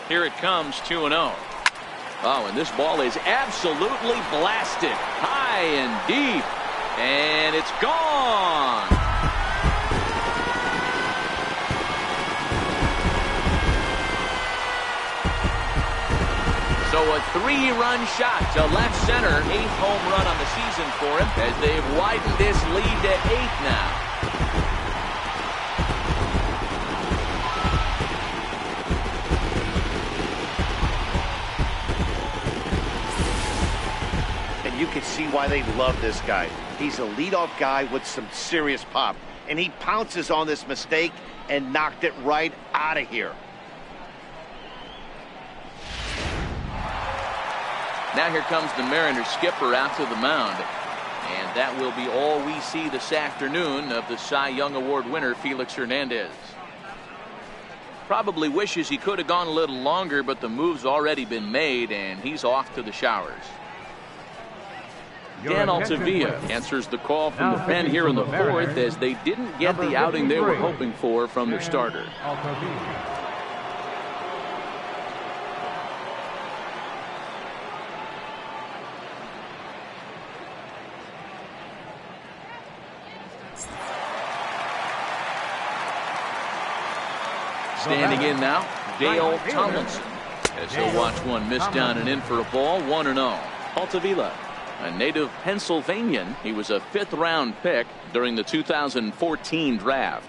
Here it comes, 2-0. Oh, and this ball is absolutely blasted. High and deep. And it's gone. So a 3-run shot to left center. 8th home run on the season for him as they've widened this lead to 8 now. And you can see why they love this guy. He's a leadoff guy with some serious pop. And he pounces on this mistake and knocked it right out of here. Now here comes the Mariners skipper out to the mound. And that will be all we see this afternoon of the Cy Young Award winner, Felix Hernandez. Probably wishes he could have gone a little longer, but the move's already been made, and he's off to the showers. Dan Altavilla answers the call from the pen here in the 4th as they didn't get the outing they were hoping for from their starter. Standing in now, Dale Tomlinson, as he'll watch one miss down and in for a ball. 1-0. Altavilla, a native Pennsylvanian. He was a 5th-round pick during the 2014 draft.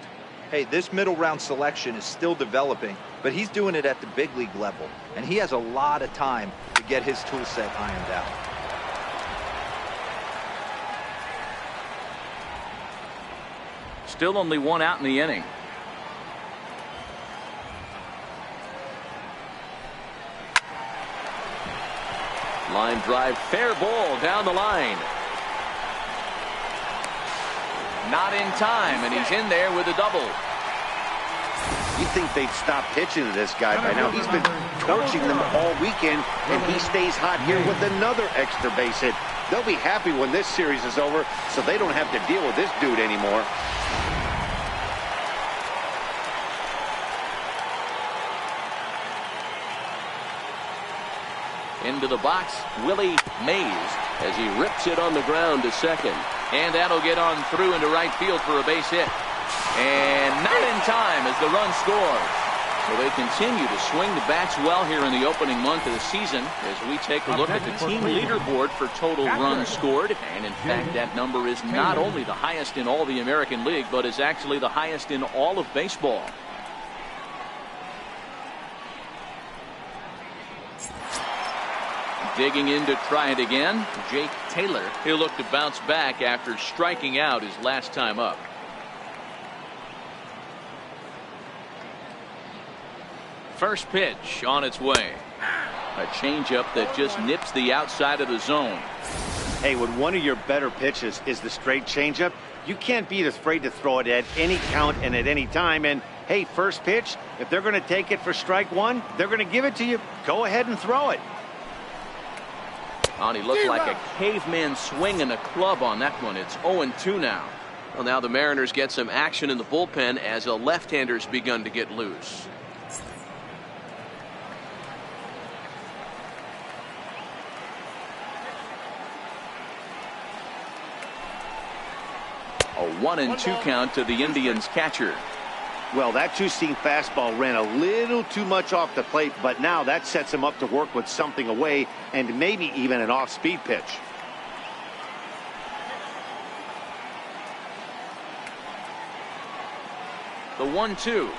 Hey, this middle round selection is still developing, but he's doing it at the big league level, and he has a lot of time to get his tool set ironed out. Still only 1 out in the inning. Line drive, fair ball down the line. Not in time, and he's in there with a double. You'd think they'd stop pitching to this guy by now. He's been torching them all weekend, and he stays hot here with another extra base hit. They'll be happy when this series is over, so they don't have to deal with this dude anymore. Into the box, Willie Mays, as he rips it on the ground to second. And that'll get on through into right field for a base hit. And not in time as the run scores. Well, they continue to swing the bats well here in the opening month of the season as we take a look at the team leaderboard for total runs scored. And in fact, that number is not only the highest in all the American League, but is actually the highest in all of baseball. Digging in to try it again, Jake Taylor. He'll look to bounce back after striking out his last time up. First pitch on its way. A changeup that just nips the outside of the zone. Hey, when one of your better pitches is the straight changeup, you can't be afraid to throw it at any count and at any time. And hey, first pitch, if they're going to take it for strike one, they're going to give it to you. Go ahead and throw it. Oh, he looked like a caveman swinging a club on that one. It's 0-2 now. Well, now the Mariners get some action in the bullpen as a left-hander's begun to get loose. A 1-2 count to the Indians catcher. Well, that two-seam fastball ran a little too much off the plate, but now that sets him up to work with something away and maybe even an off-speed pitch. The 1-2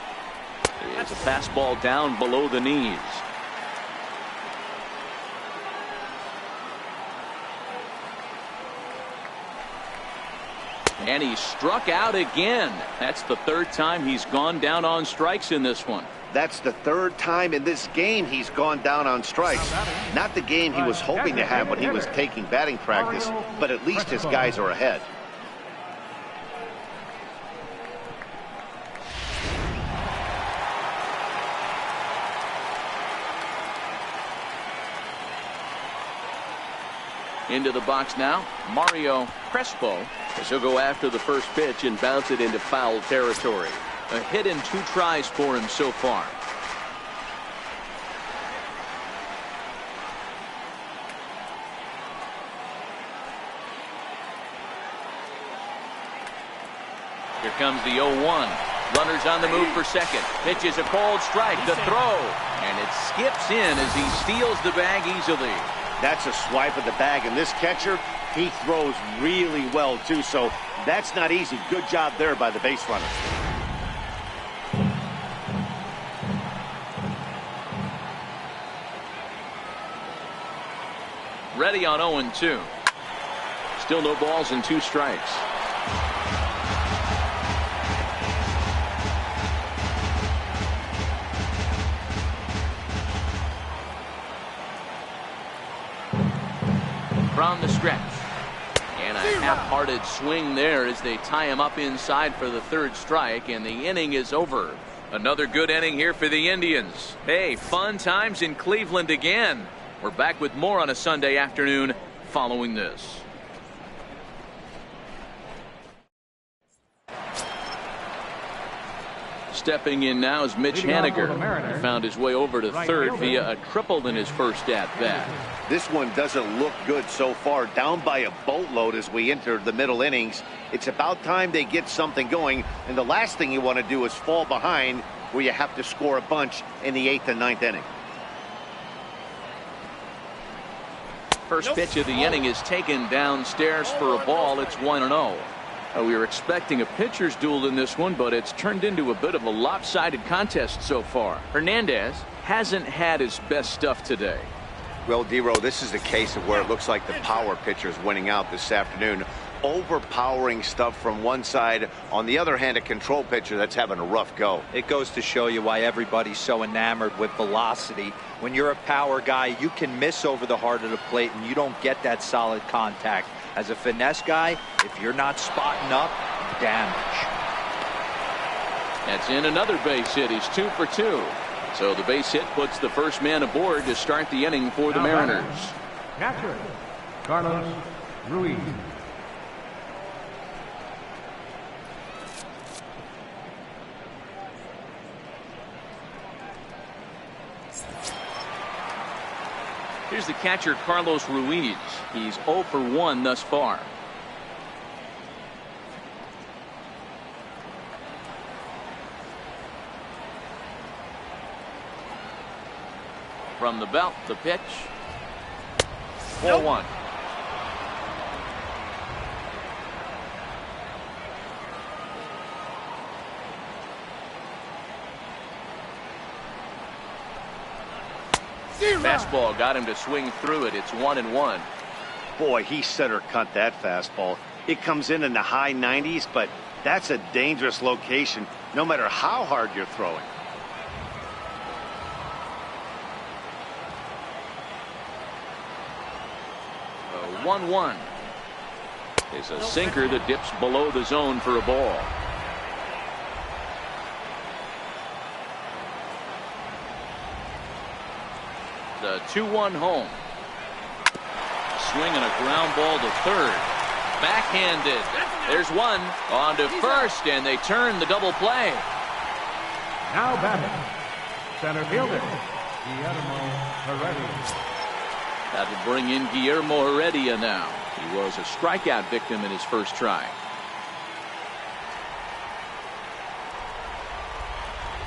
is a fastball down below the knees. And he struck out again. That's the third time he's gone down on strikes in this one. That's the third time in this game he's gone down on strikes. Not the game he was hoping to have when he was taking batting practice, but at least his guys are ahead. Into the box now, Mario Crespo. As he'll go after the first pitch and bounce it into foul territory. A hit in 2 tries for him so far. Here comes the 0-1. Runners on the move for second. Pitch is a cold strike. The throw. And it skips in as he steals the bag easily. That's a swipe of the bag, and this catcher, he throws really well too, so that's not easy. Good job there by the base runner. Ready on 0-2. Still no balls and 2 strikes. From the stretch. And a half-hearted swing there as they tie him up inside for the 3rd strike, and the inning is over. Another good inning here for the Indians. Hey, fun times in Cleveland again. We're back with more on a Sunday afternoon following this. Stepping in now is Mitch Haniger. He found his way over to third via a triple in his first at-bat. This one doesn't look good so far. Down by a boatload as we enter the middle innings. It's about time they get something going, and the last thing you want to do is fall behind where you have to score a bunch in the 8th and 9th inning. First pitch of the inning is taken downstairs for a ball. It's 1-0. We were expecting a pitcher's duel in this one, but it's turned into a bit of a lopsided contest so far. Hernandez hasn't had his best stuff today. Well, D-Row, this is a case of where it looks like the power pitcher is winning out this afternoon. Overpowering stuff from one side. On the other hand, a control pitcher that's having a rough go. It goes to show you why everybody's so enamored with velocity. When you're a power guy, you can miss over the heart of the plate and you don't get that solid contact. As a finesse guy, if you're not spotting up, damage. That's in another base hit. He's 2 for 2. So the base hit puts the first man aboard to start the inning for the Mariners. Catcher, Carlos Ruiz. Here's the catcher, Carlos Ruiz. He's 0 for 1 thus far. From the belt, the pitch. 4-1. Fastball got him to swing through it. It's 1-1. Boy, he center cut that fastball. It comes in the high 90s, but that's a dangerous location no matter how hard you're throwing. 1-1. It's a sinker that dips below the zone for a ball. The 2-1 home. Swinging a ground ball to third. Backhanded. There's one. On to first, and they turn the double play. Now batting, center fielder, Guillermo Heredia. That will bring in Guillermo Heredia now. He was a strikeout victim in his first try.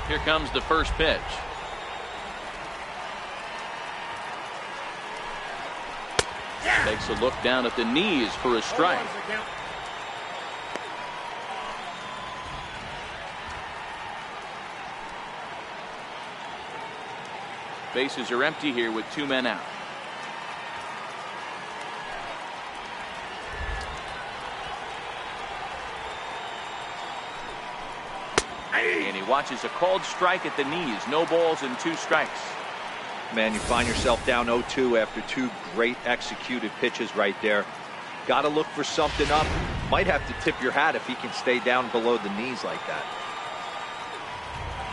Here comes the first pitch. Takes a look down at the knees for a strike. Bases are empty here with 2 men out. And he watches a called strike at the knees. No balls and 2 strikes. Man, you find yourself down 0-2 after 2 great executed pitches right there. Got to look for something up. Might have to tip your hat if he can stay down below the knees like that.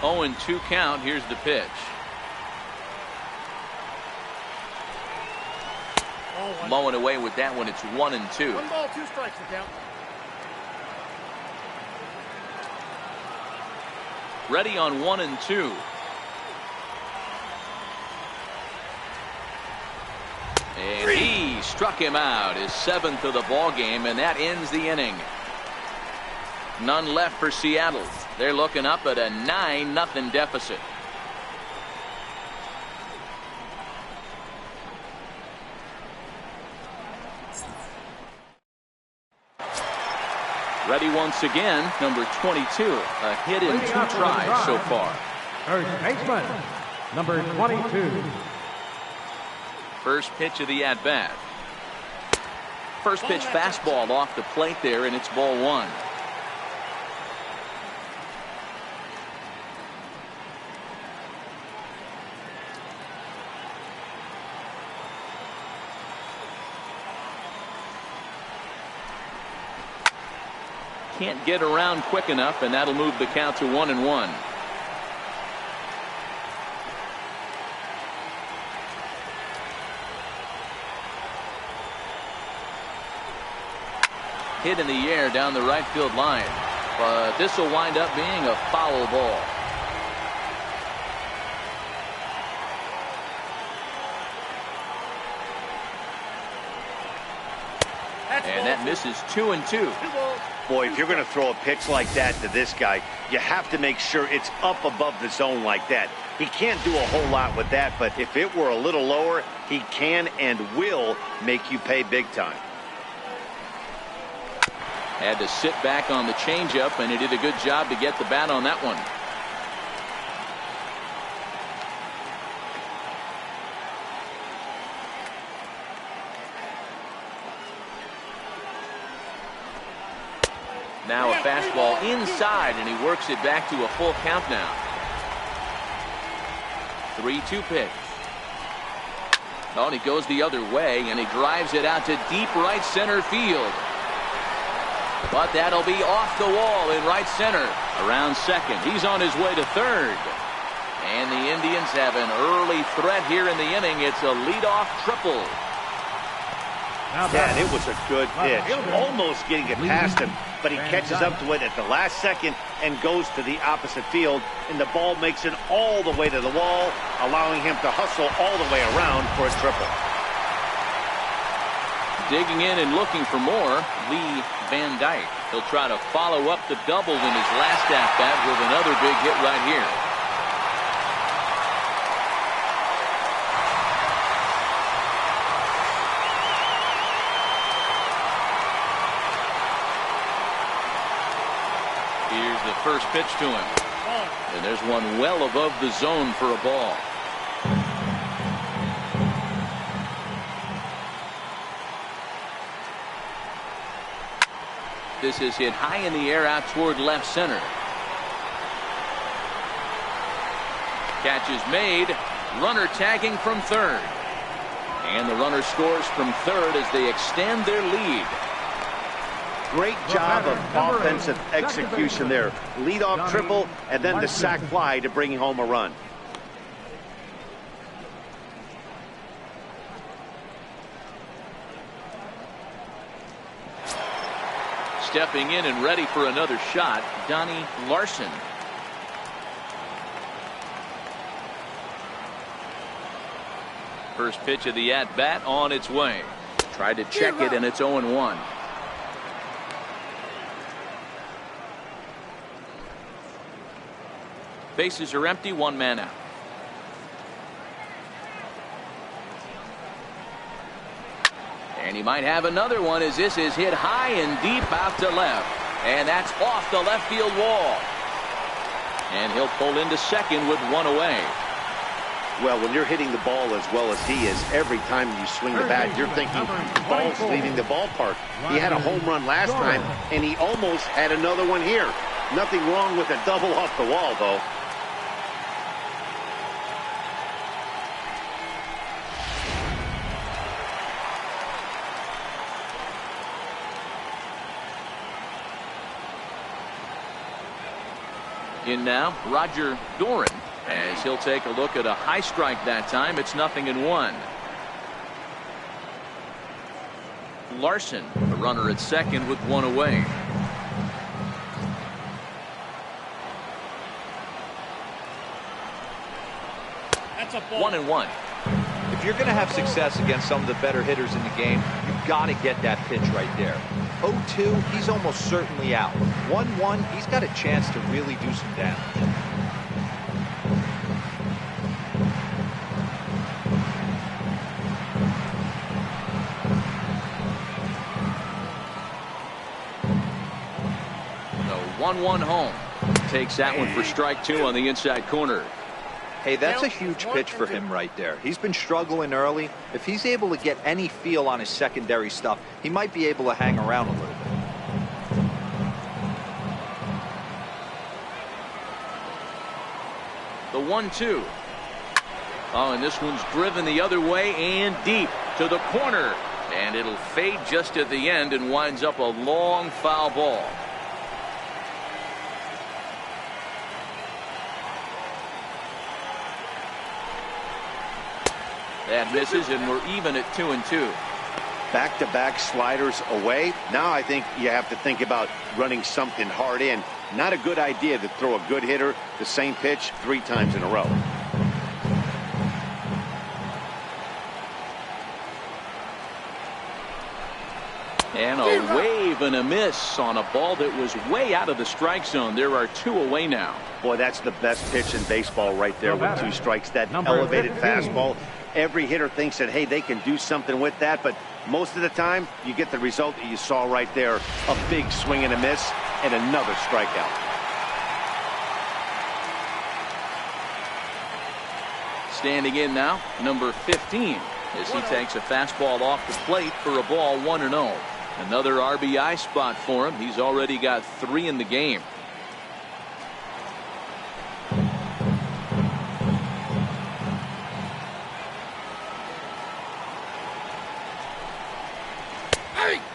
0-2 count. Here's the pitch. Mowing away with that one. It's 1-2. 1 ball, 2 strikes the count. Ready on 1-2. And he struck him out, his 7th of the ball game, and that ends the inning. None left for Seattle. They're looking up at a 9-0 deficit. Ready once again, number 22. A hit in 2 tries so far. First baseman, number 22. First pitch of the at-bat. First pitch fastball off the plate there, and it's ball 1. Can't get around quick enough, and that'll move the count to 1-1. Hit in the air down the right field line, but this will wind up being a foul ball. And that misses 2-2. Boy, if you're going to throw a pitch like that to this guy, you have to make sure it's up above the zone like that. He can't do a whole lot with that, but if it were a little lower, he can and will make you pay big time. Had to sit back on the changeup, and he did a good job to get the bat on that one. Now a fastball inside, and he works it back to a full count now. 3-2 pitch. Oh, and he goes the other way, and he drives it out to deep right center field. But that'll be off the wall in right center. Around second. He's on his way to third. And the Indians have an early threat here in the inning. It's a leadoff triple. Yeah, it was a good pitch. Almost getting it past him, but he catches up to it at the last second and goes to the opposite field. And the ball makes it all the way to the wall, allowing him to hustle all the way around for a triple. Digging in and looking for more, Lee Van Dyke. He'll try to follow up the double in his last at-bat with another big hit right here. the first pitch to him. And there's one well above the zone for a ball. This is hit high in the air out toward left center. Catch is made. Runner tagging from third. And the runner scores from third as they extend their lead. Great job of offensive execution there. Leadoff triple and then the sac fly to bring home a run. Stepping in and ready for another shot, Donnie Larson. First pitch of the at-bat on its way. Tried to check it, and it's 0-1. Bases are empty, one man out. And he might have another one as this is hit high and deep out to left. And that's off the left field wall. And he'll pull into second with one away. Well, when you're hitting the ball as well as he is, every time you swing the bat, you're thinking the ball's leaving the ballpark. He had a home run last time, and he almost had another one here. Nothing wrong with a double off the wall, though. In now, Roger Doran, as he'll take a look at a high strike that time. It's 0-1. Larson, the runner at second with one away. That's a ball. 1-1. If you're going to have success against some of the better hitters in the game, you've got to get that pitch right there. 0-2, he's almost certainly out. 1-1, he's got a chance to really do some damage. The 1-1 home. Takes that one for strike two on the inside corner. Hey, that's a huge pitch for him right there. He's been struggling early. If he's able to get any feel on his secondary stuff, he might be able to hang around a little bit. The 1-2. Oh, and this one's driven the other way and deep to the corner. And it'll fade just at the end and winds up a long foul ball. That misses, and we're even at 2-2. Back-to-back sliders away. Now I think you have to think about running something hard in. Not a good idea to throw a good hitter the same pitch 3 times in a row. And a wave and a miss on a ball that was way out of the strike zone. There are 2 away now. Boy, that's the best pitch in baseball right there with 2 strikes. That elevated fastball. Every hitter thinks that, hey, they can do something with that, but most of the time you get the result that you saw right there. A big swing and a miss and another strikeout. Standing in now, number 15, as he takes a fastball off the plate for a ball, 1-0. Another RBI spot for him. He's already got 3 in the game.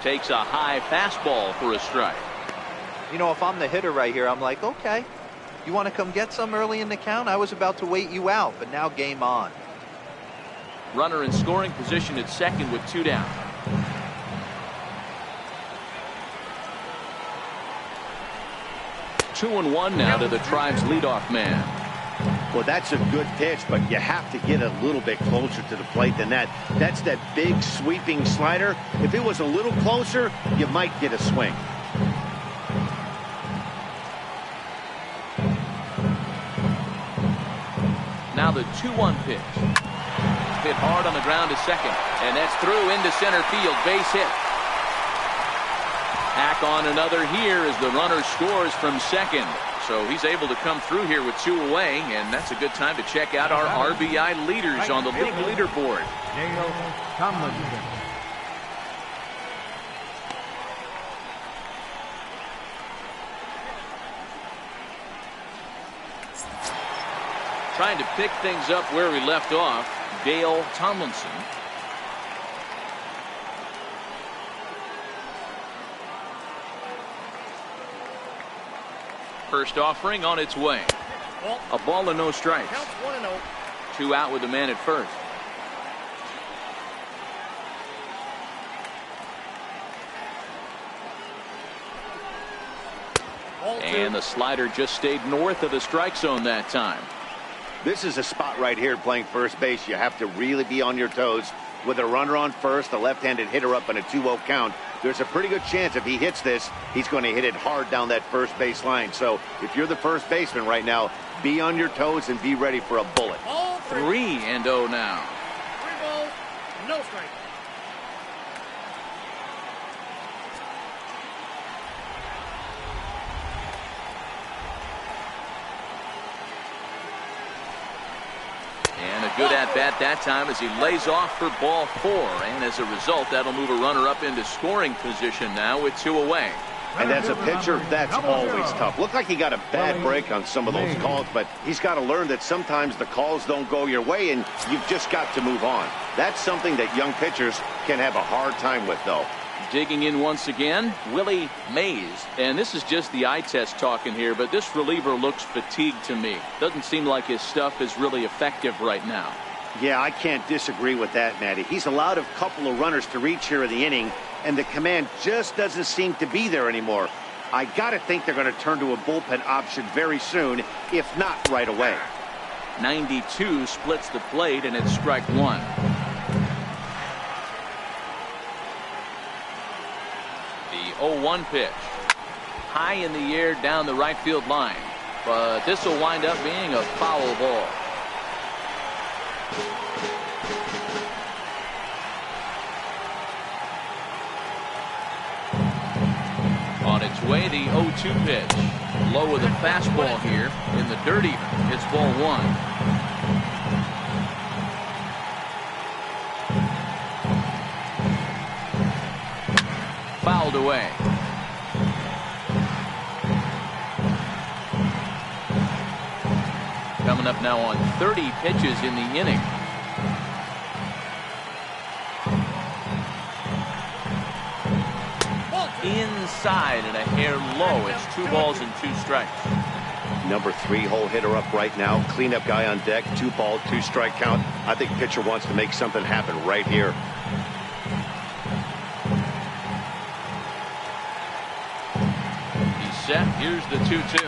Takes a high fastball for a strike. You know, if I'm the hitter right here, I'm like, okay, you want to come get some early in the count? I was about to wait you out, but now game on. Runner in scoring position at second with 2 down. Two and one now to the Tribe's leadoff man. Well, that's a good pitch, but you have to get a little bit closer to the plate than that. That's that big sweeping slider. If it was a little closer, you might get a swing. Now the 2-1 pitch. Hit hard on the ground to second, and that's through into center field. Base hit. Tack on another here as the runner scores from second. So he's able to come through here with 2 away, and that's a good time to check out our RBI leaders on the league leaderboard. Dale Tomlinson. Trying to pick things up where we left off, Dale Tomlinson. First offering on its way. A ball and no strikes. Counts 1-0. 2 out with the man at first. And the slider just stayed north of the strike zone that time. This is a spot right here playing first base. You have to really be on your toes. With a runner on first, a left-handed hitter up in a 2-0 count, there's a pretty good chance if he hits this, he's going to hit it hard down that first base line. So if you're the first baseman right now, be on your toes and be ready for a bullet. 3-0 now. 3 balls, no strike. And a good at-bat that time as he lays off for ball 4. And as a result, that'll move a runner up into scoring position now with 2 away. And as a pitcher, that's always tough. Looked like he got a bad break on some of those calls, but he's got to learn that sometimes the calls don't go your way, and you've just got to move on. That's something that young pitchers can have a hard time with, though. Digging in once again, Willie Mays. And this is just the eye test talking here, but this reliever looks fatigued to me. Doesn't seem like his stuff is really effective right now. Yeah, I can't disagree with that, Matty. He's allowed a couple of runners to reach here in the inning, and the command just doesn't seem to be there anymore. I got to think they're going to turn to a bullpen option very soon, if not right away. 92 splits the plate, and it's strike 1. The 0-1 pitch. High in the air down the right field line. But this will wind up being a foul ball. On its way, the 0-2 pitch. Low with a fastball here in the dirt even. It's ball 1. Fouled away. Coming up now on 30 pitches in the inning. Inside and a hair low. It's 2 balls and 2 strikes. Number 3 hole hitter up right now. Cleanup guy on deck. 2 ball, 2 strike count. I think pitcher wants to make something happen right here. He's set. Here's the 2-2.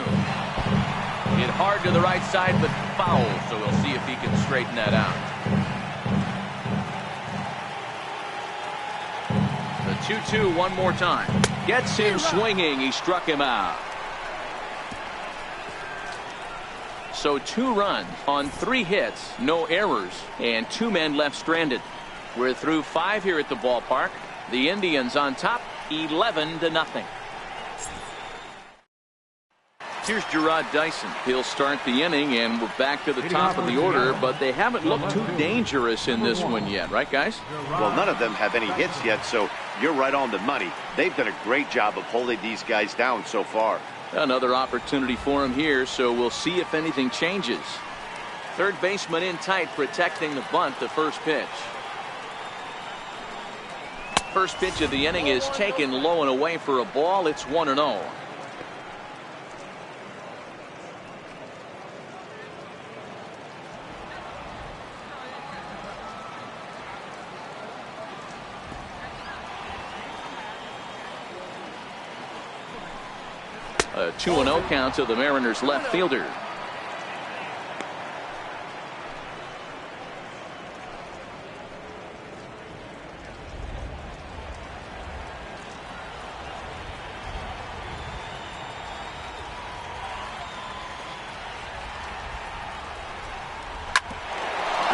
Hit hard to the right side, but foul. So we'll see if he can straighten that out. The 2-2 one more time. Gets him swinging. He struck him out. So 2 runs on 3 hits, no errors, and 2 men left stranded. We're through 5 here at the ballpark. The Indians on top, 11-0. Here's Gerard Dyson. He'll start the inning, and we're back to the top of the order, but they haven't looked too dangerous in this one yet, right, guys? Well, none of them have any hits yet, so you're right on the money. They've done a great job of holding these guys down so far. Another opportunity for him here, so we'll see if anything changes. Third baseman in tight, protecting the bunt, the first pitch. First pitch of the inning is taken low and away for a ball. It's 1-0. A 2-0 count to the Mariners left fielder.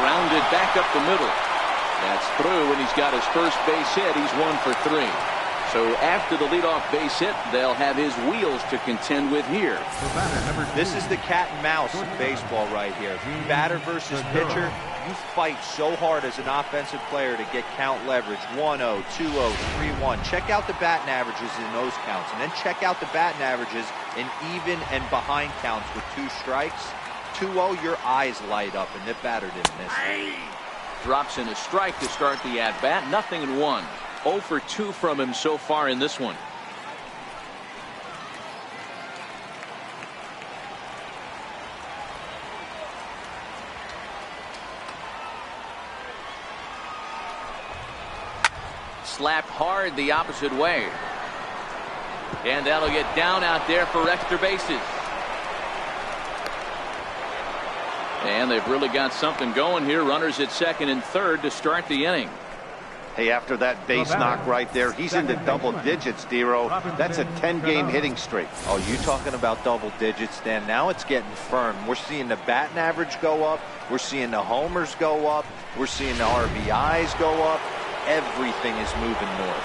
Grounded back up the middle. That's through, and he's got his first base hit. He's 1 for 3. So after the leadoff base hit, they'll have his wheels to contend with here. This is the cat and mouse in baseball right here. Batter versus pitcher. You fight so hard as an offensive player to get count leverage. 1-0, 2-0, 3-1. Check out the batting averages in those counts, and then check out the batting averages in even and behind counts with 2 strikes. 2-0, your eyes light up, and the batter didn't miss it. Drops in a strike to start the at-bat. Nothing in 1. 0 for 2 from him so far in this one. Slapped hard the opposite way. And that'll get down out there for extra bases. And they've really got something going here. Runners at second and third to start the inning. Hey, after that base knock right there, he's into double digits, Dero. That's a 10-game hitting streak. Oh, you talking about double digits, Dan? Now it's getting firm. We're seeing the batting average go up. We're seeing the homers go up. We're seeing the RBIs go up. Everything is moving north.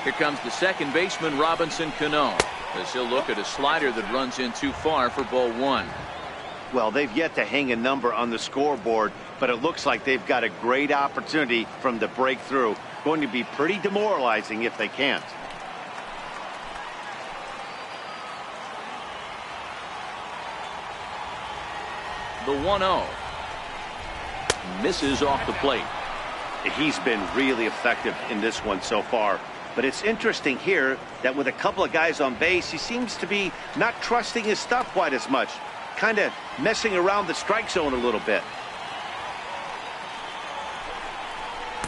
Here comes the second baseman, Robinson Cano, as he'll look at a slider that runs in too far for ball 1. Well, they've yet to hang a number on the scoreboard, but it looks like they've got a great opportunity from the breakthrough. Going to be pretty demoralizing if they can't. The 1-0 misses off the plate. He's been really effective in this one so far. But it's interesting here that with a couple of guys on base, he seems to be not trusting his stuff quite as much. Kind of messing around the strike zone a little bit.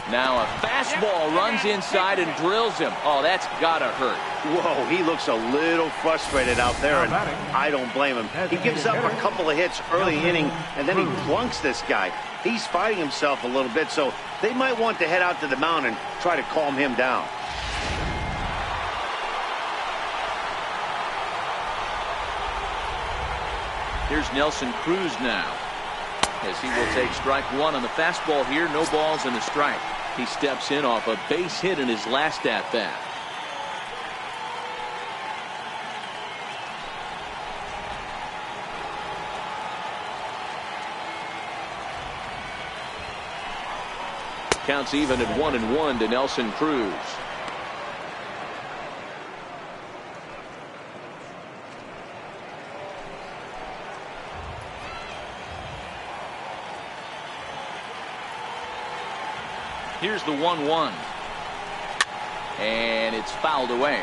Now a fastball runs inside and drills him. Oh, that's gotta hurt. Whoa, he looks a little frustrated out there, and I don't blame him. He gives up a couple of hits early inning, and then he plunks this guy. He's fighting himself a little bit, so they might want to head out to the mound and try to calm him down. Here's Nelson Cruz now, as he will take strike 1 on the fastball here. No balls and a strike. He steps in off a base hit in his last at-bat. Counts even at 1-1 to Nelson Cruz. Here's the 1-1. And it's fouled away.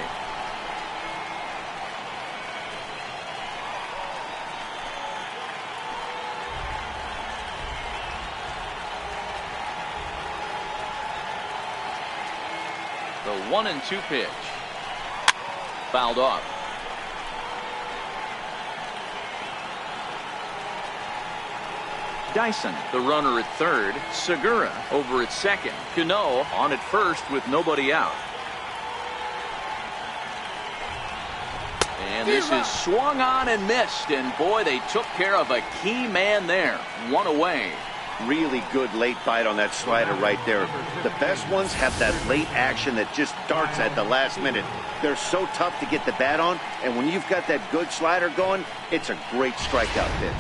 The 1-2 pitch. Fouled off. Dyson, the runner at third. Segura over at second. Cano on at first with nobody out. And this is swung on and missed. And boy, they took care of a key man there. 1 away. Really good late bite on that slider right there. The best ones have that late action that just darts at the last minute. They're so tough to get the bat on, and when you've got that good slider going, it's a great strikeout pitch.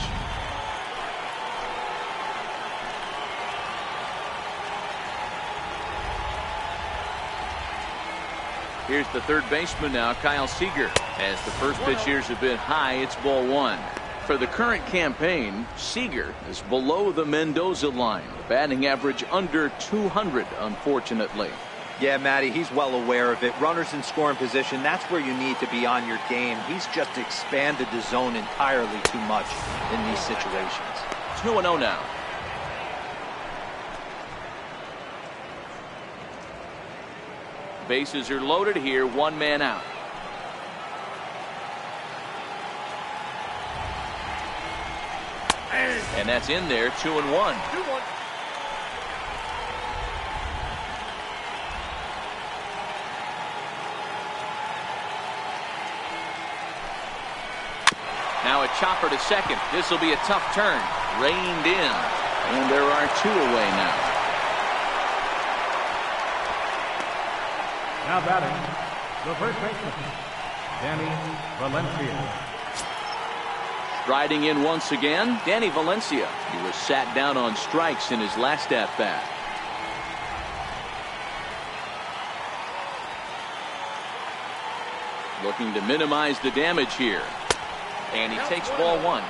Here's the third baseman now, Kyle Seager. As the first pitch years have been high, it's ball 1. For the current campaign, Seager is below the Mendoza line. Batting average under 200, unfortunately. Yeah, Matty, he's well aware of it. Runners in scoring position, that's where you need to be on your game. He's just expanded the zone entirely too much in these situations. 2-0 now. Bases are loaded here, 1 man out. And that's in there, 2-1. 2-1. Now a chopper to second. This will be a tough turn. Reined in. And there are 2 away now. Now batting, the first baseman, Danny Valencia. Striding in once again, Danny Valencia. He was sat down on strikes in his last at-bat. Looking to minimize the damage here. And he takes ball one.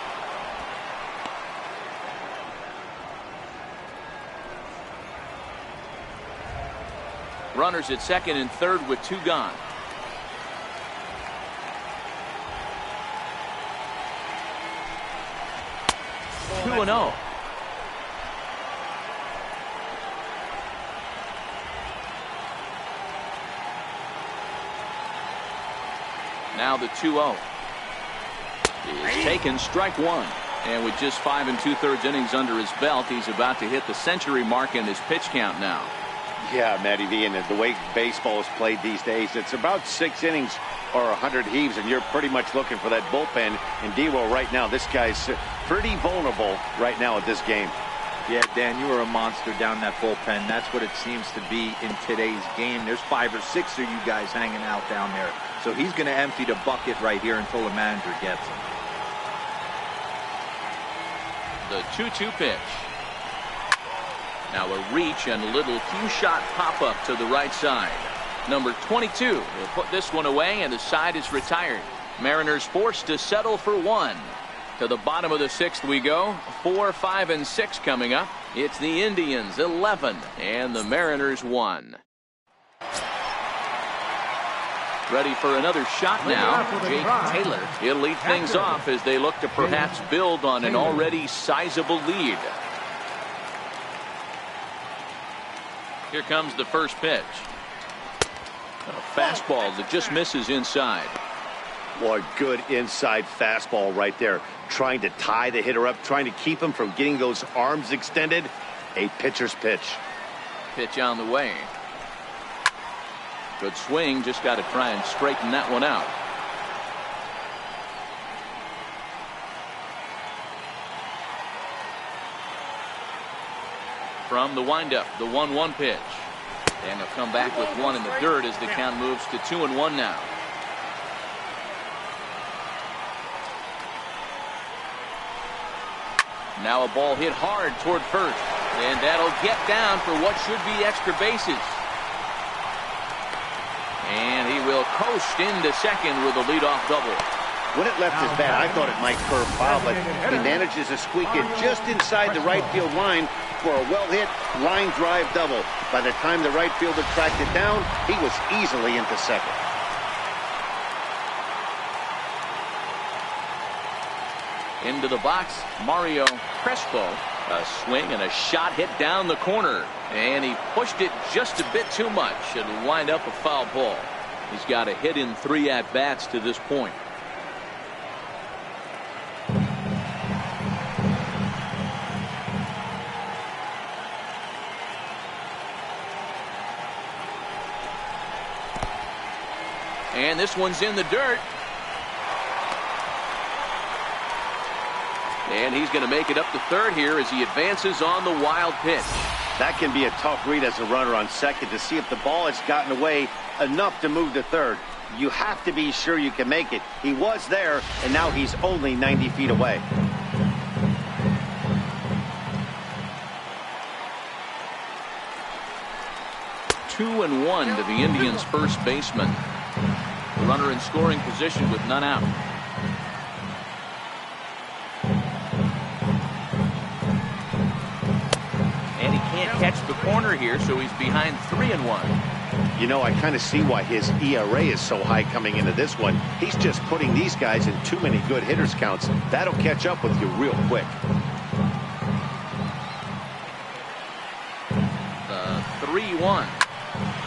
Runners at second and third with two gone. Two and 0. Now the 2-0 is taken, strike one. And with just 5 2/3 innings under his belt, he's about to hit the century mark in his pitch count now. Yeah, Matty V, and the way baseball is played these days, it's about 6 innings or 100 heaves, and you're pretty much looking for that bullpen. And D-Will right now, this guy's pretty vulnerable right now at this game. Yeah, Dan, you were a monster down that bullpen. That's what it seems to be in today's game. There's 5 or 6 of you guys hanging out down there. So he's going to empty the bucket right here until the manager gets him. The 2-2 pitch. Now a reach and a little few shot pop up to the right side. Number 22 will put this one away, and the side is retired. Mariners forced to settle for one. To the bottom of the 6th we go. 4, 5 and 6 coming up. It's the Indians 11 and the Mariners 1. Ready for another shot now. Jake Taylor. He'll lead things off as they look to perhaps build on an already sizable lead. Here comes the first pitch. A fastball that just misses inside. Boy, good inside fastball right there. Trying to tie the hitter up, trying to keep him from getting those arms extended. A pitcher's pitch. Pitch on the way. Good swing, just got to try and straighten that one out. From the windup, the 1-1 pitch. And they'll come back with one in the dirt as the count moves to 2-1 now. Now a ball hit hard toward first. And that'll get down for what should be extra bases. And he will coast into second with a leadoff double. When it left his bat, I thought it might curve foul, but he manages to squeak it just inside the right field line for a well-hit line drive double. By the time the right fielder tracked it down, he was easily into second. Into the box, Mario Crespo. A swing and a shot hit down the corner. And he pushed it just a bit too much. It'll wind up a foul ball. He's got a hit in 3 at-bats to this point. And this one's in the dirt. And he's going to make it up to third here as he advances on the wild pitch. That can be a tough read as a runner on second to see if the ball has gotten away enough to move to third. You have to be sure you can make it. He was there, and now he's only 90 feet away. Two and one to the Indians' first baseman. The runner in scoring position with none out. And he can't catch the corner here, so he's behind 3-1. You know, I kind of see why his ERA is so high coming into this one. He's just putting these guys in too many good hitters counts. That'll catch up with you real quick. The 3-1.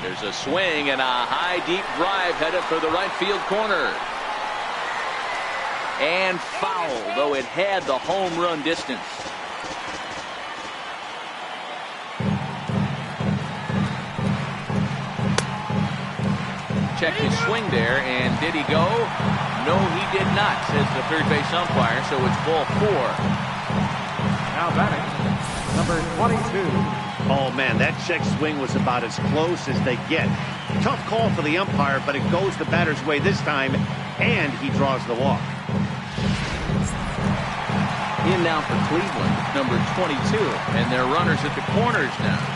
There's a swing and a high deep drive headed for the right field corner. And foul, though it had the home run distance. Check his swing there, and did he go? No, he did not, says the third base umpire, so it's ball 4. Now batting, number 22, Oh, man, that check swing was about as close as they get. Tough call for the umpire, but it goes the batter's way this time, and he draws the walk. In now for Cleveland, number 22, and their runners at the corners now.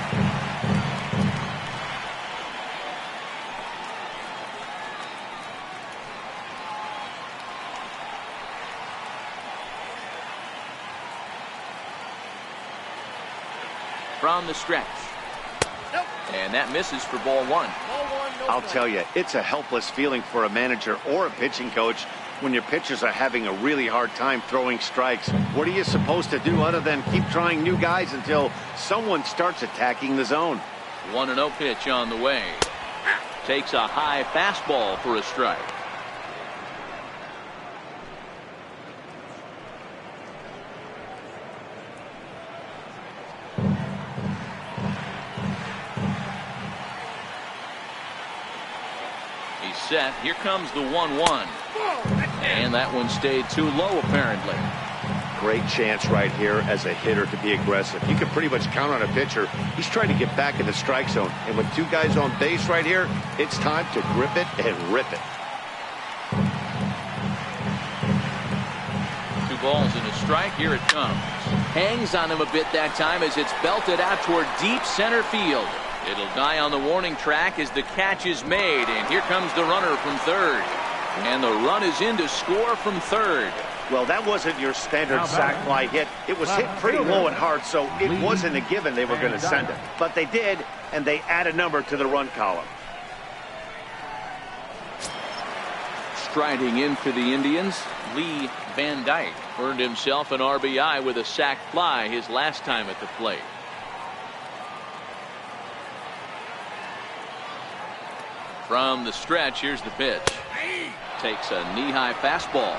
From the stretch. Nope. And that misses for ball one. Ball one, no I'll strike. tell you, it's a helpless feeling for a manager or a pitching coach when your pitchers are having a really hard time throwing strikes. What are you supposed to do other than keep trying new guys until someone starts attacking the zone? 1-0 pitch on the way. Takes a high fastball for a strike. He's set. Here comes the 1-1. And that one stayed too low, apparently. Great chance right here as a hitter to be aggressive. You can pretty much count on a pitcher. He's trying to get back in the strike zone. And with two guys on base right here, it's time to grip it and rip it. 2 balls and a strike. Here it comes. Hangs on him a bit that time as it's belted out toward deep center field. It'll die on the warning track as the catch is made. And here comes the runner from third. And the run is in to score from third. Well, that wasn't your standard sac fly hit. It was hit pretty low and hard, so it wasn't a given they were going to send it. But they did, and they add a number to the run column. Striding in for the Indians, Lee Van Dyke earned himself an RBI with a sac fly his last time at the plate. From the stretch, here's the pitch. Takes a knee-high fastball.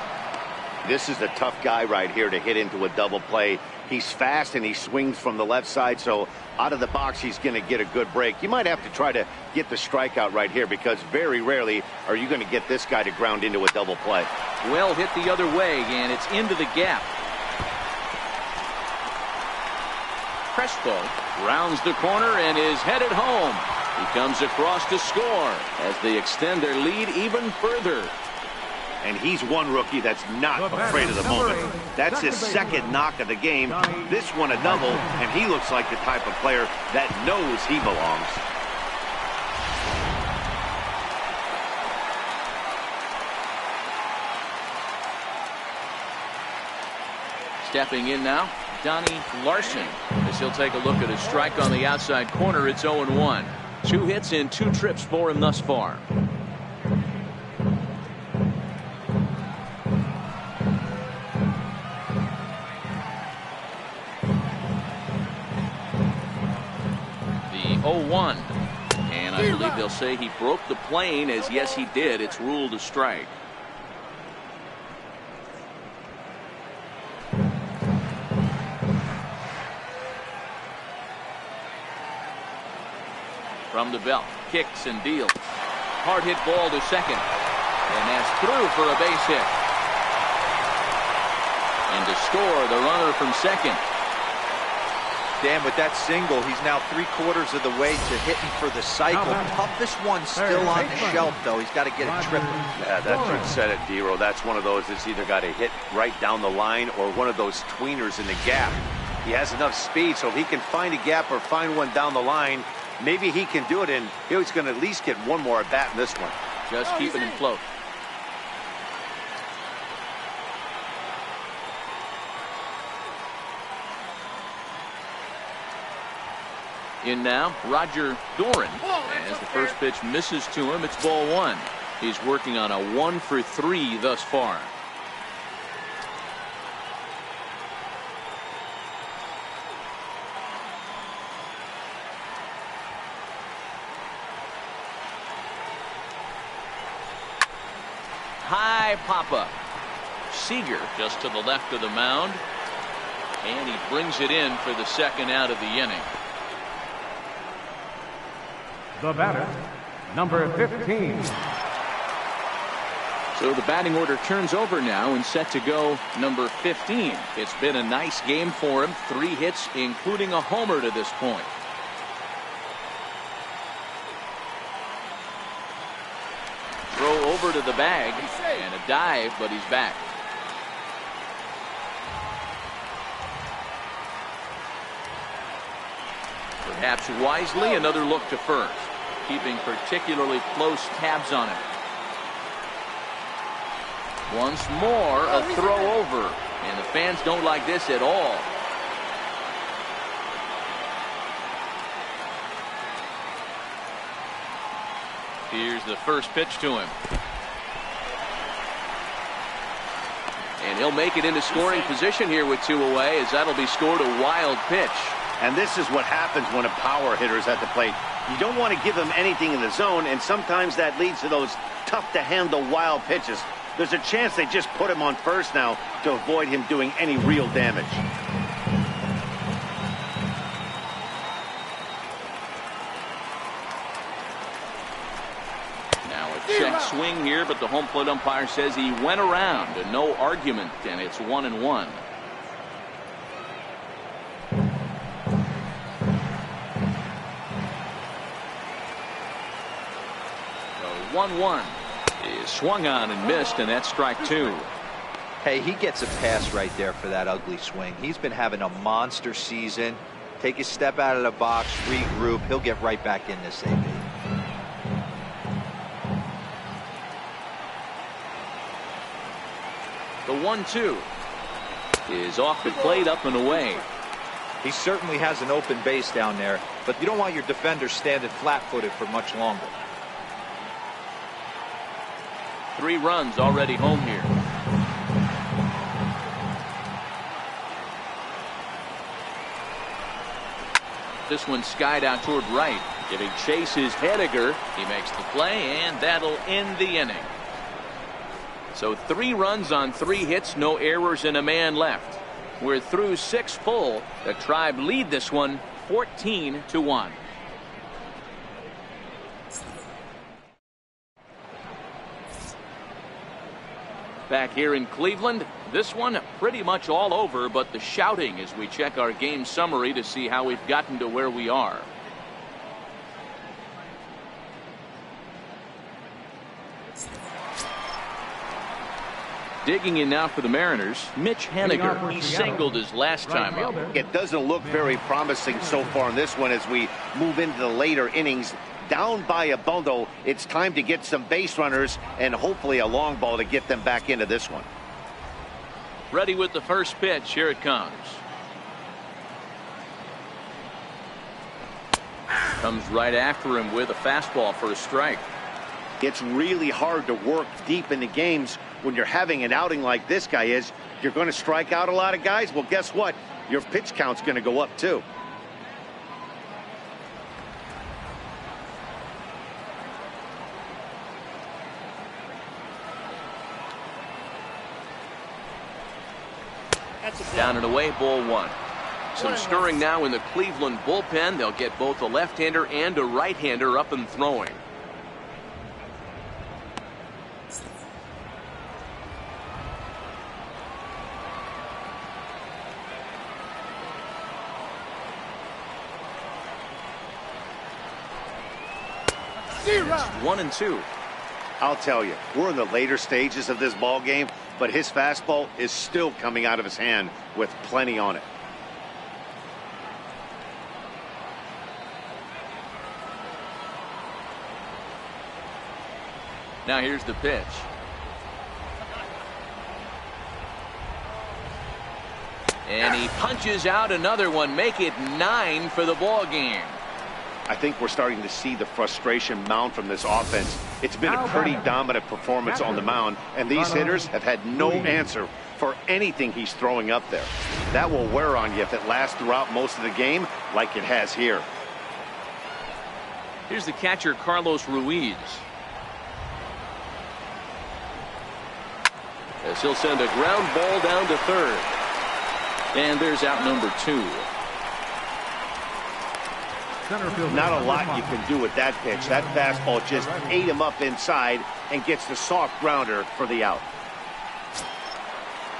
This is a tough guy right here to hit into a double play. He's fast and he swings from the left side, so out of the box he's going to get a good break. You might have to try to get the strikeout right here because very rarely are you going to get this guy to ground into a double play. Well hit the other way, and it's into the gap. Crespo rounds the corner and is headed home. He comes across to score as they extend their lead even further. And he's one rookie that's not afraid of the moment. That's his second knock of the game. This one a double, and he looks like the type of player that knows he belongs. Stepping in now, Donnie Larson, as he'll take a look at a strike on the outside corner. It's 0-1. 2 hits and 2 trips for him thus far. The 0-1. And I believe they'll say he broke the plane, as yes he did. It's ruled a strike. From the belt, kicks and deals. Hard hit ball to second. And that's through for a base hit. And to score, the runner from second. Dan, with that single, he's now 3/4 of the way to hitting for the cycle. Toughest one still on the shelf, though. He's got to get a triple. Yeah, that should set it, Dero. That's one of those that's either got to hit right down the line or one of those tweeners in the gap. He has enough speed, so if he can find a gap or find one down the line, maybe he can do it, and he's going to at least get one more at bat in this one. Just keeping him float. In now, Roger Doran. As the first pitch misses to him, it's ball 1. He's working on a 1 for 3 thus far. High pop-up. Seager just to the left of the mound. And he brings it in for the second out of the inning. The batter, number 15. So the batting order turns over now and set to go number 15. It's been a nice game for him. 3 hits, including a homer to this point. over to the bag and a dive, but he's back. Perhaps wisely, another look to first, keeping particularly close tabs on him. Once more, a throw over, and the fans don't like this at all. Here's the first pitch to him. And he'll make it into scoring position here with 2 away, as that'll be scored a wild pitch. And this is what happens when a power hitter is at the plate. You don't want to give him anything in the zone, and sometimes that leads to those tough-to-handle wild pitches. There's a chance they just put him on first now to avoid him doing any real damage. Now a check swing here, but the home plate umpire says he went around, and no argument, and it's 1-1. The 1-1 is swung on and missed, and that's strike 2. Hey, he gets a pass right there for that ugly swing. He's been having a monster season. Take a step out of the box, regroup. He'll get right back in this AB. The 1-2 is off the plate, up and away. He certainly has an open base down there, but you don't want your defender standing flat-footed for much longer. 3 runs already home here. This one skied out toward right, giving chase his Hediger. He makes the play, and that'll end the inning. So 3 runs on 3 hits, no errors, and a man left. We're through 6 full. The Tribe lead this one 14-1. Back here in Cleveland, this one pretty much all over, but the shouting as we check our game summary to see how we've gotten to where we are. Digging in now for the Mariners, Mitch Haniger. He singled his last time up. It doesn't look very promising so far in this one as we move into the later innings. Down by a bundle, it's time to get some base runners and hopefully a long ball to get them back into this one. Ready with the first pitch. Here it comes. Comes right after him with a fastball for a strike. It's really hard to work deep into games when you're having an outing like this guy is. You're going to strike out a lot of guys. Well, guess what? Your pitch count's going to go up too. Down and away, ball 1. Some stirring now in the Cleveland bullpen. They'll get both a left-hander and a right-hander up and throwing. It's 1-2. I'll tell you, we're in the later stages of this ball game, but his fastball is still coming out of his hand with plenty on it. Now here's the pitch. And he punches out another one, make it 9 for the ball game. I think we're starting to see the frustration mount from this offense. It's been a pretty dominant performance on the mound, and these hitters have had no answer for anything he's throwing up there. That will wear on you if it lasts throughout most of the game like it has here. Here's the catcher, Carlos Ruiz. As he'll send a ground ball down to third. And there's out number 2. Not a lot you can do with that pitch. That fastball just ate him up inside and gets the soft grounder for the out.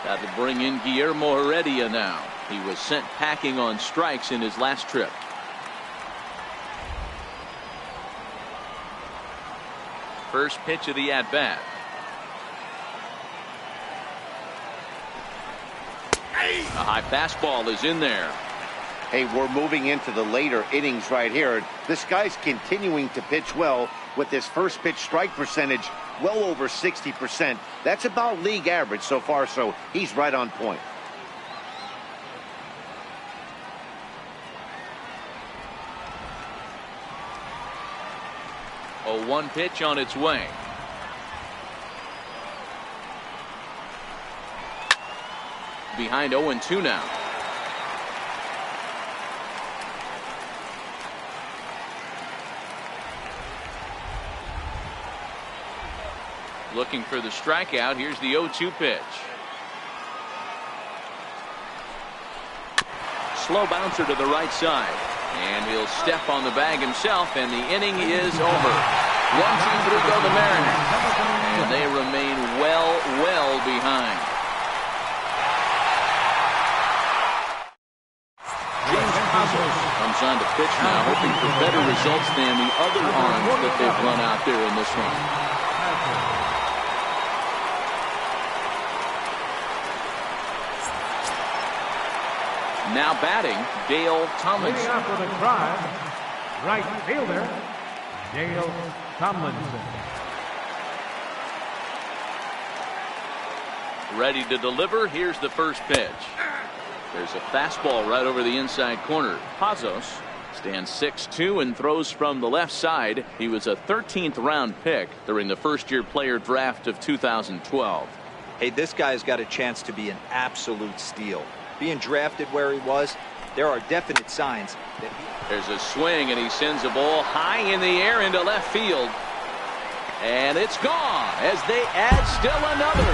Got to bring in Guillermo Heredia now. He was sent packing on strikes in his last trip. First pitch of the at-bat. A high fastball is in there. Hey, we're moving into the later innings right here. This guy's continuing to pitch well with his first pitch strike percentage well over 60%. That's about league average so far, so he's right on point. A 1 pitch on its way. Behind 0-2 now. Looking for the strikeout. Here's the 0-2 pitch. Slow bouncer to the right side. And he'll step on the bag himself, and the inning is over. 1, 2, 3 go the Mariners. And they remain well behind. James Pazos comes on to pitch now, hoping for better results than the other arms that they've run out there in this one. Now batting, Dale Tomlinson. Leading off with a drive, right fielder, Dale Tomlinson. Ready to deliver. Here's the first pitch. There's a fastball right over the inside corner. Pazos stands 6'2" and throws from the left side. He was a 13th round pick during the first-year player draft of 2012. Hey, this guy's got a chance to be an absolute steal. Being drafted where he was, there are definite signs that There's a swing, and he sends a ball high in the air into left field. And it's gone as they add still another.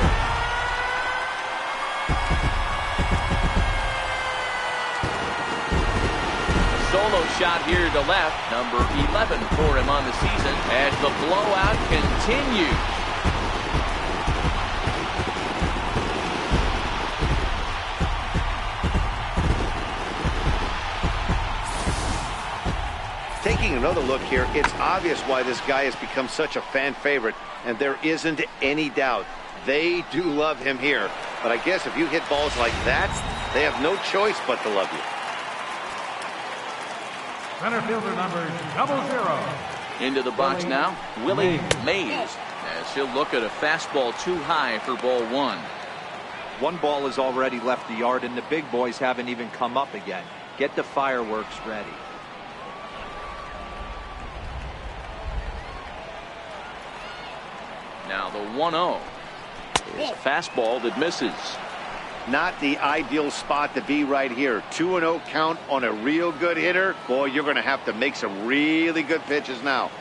Solo shot here to left, number 11 for him on the season, as the blowout continues. Taking another look here, it's obvious why this guy has become such a fan favorite, and there isn't any doubt. They do love him here, but I guess if you hit balls like that, they have no choice but to love you. Center fielder number 00. Into the box now, Willie Mays, as he'll look at a fastball too high for ball 1. one ball has already left the yard, and the big boys haven't even come up again. Get the fireworks ready. Now the 1-0 is a fastball that misses. Not the ideal spot to be right here. 2-0 count on a real good hitter. Boy, you're going to have to make some really good pitches now.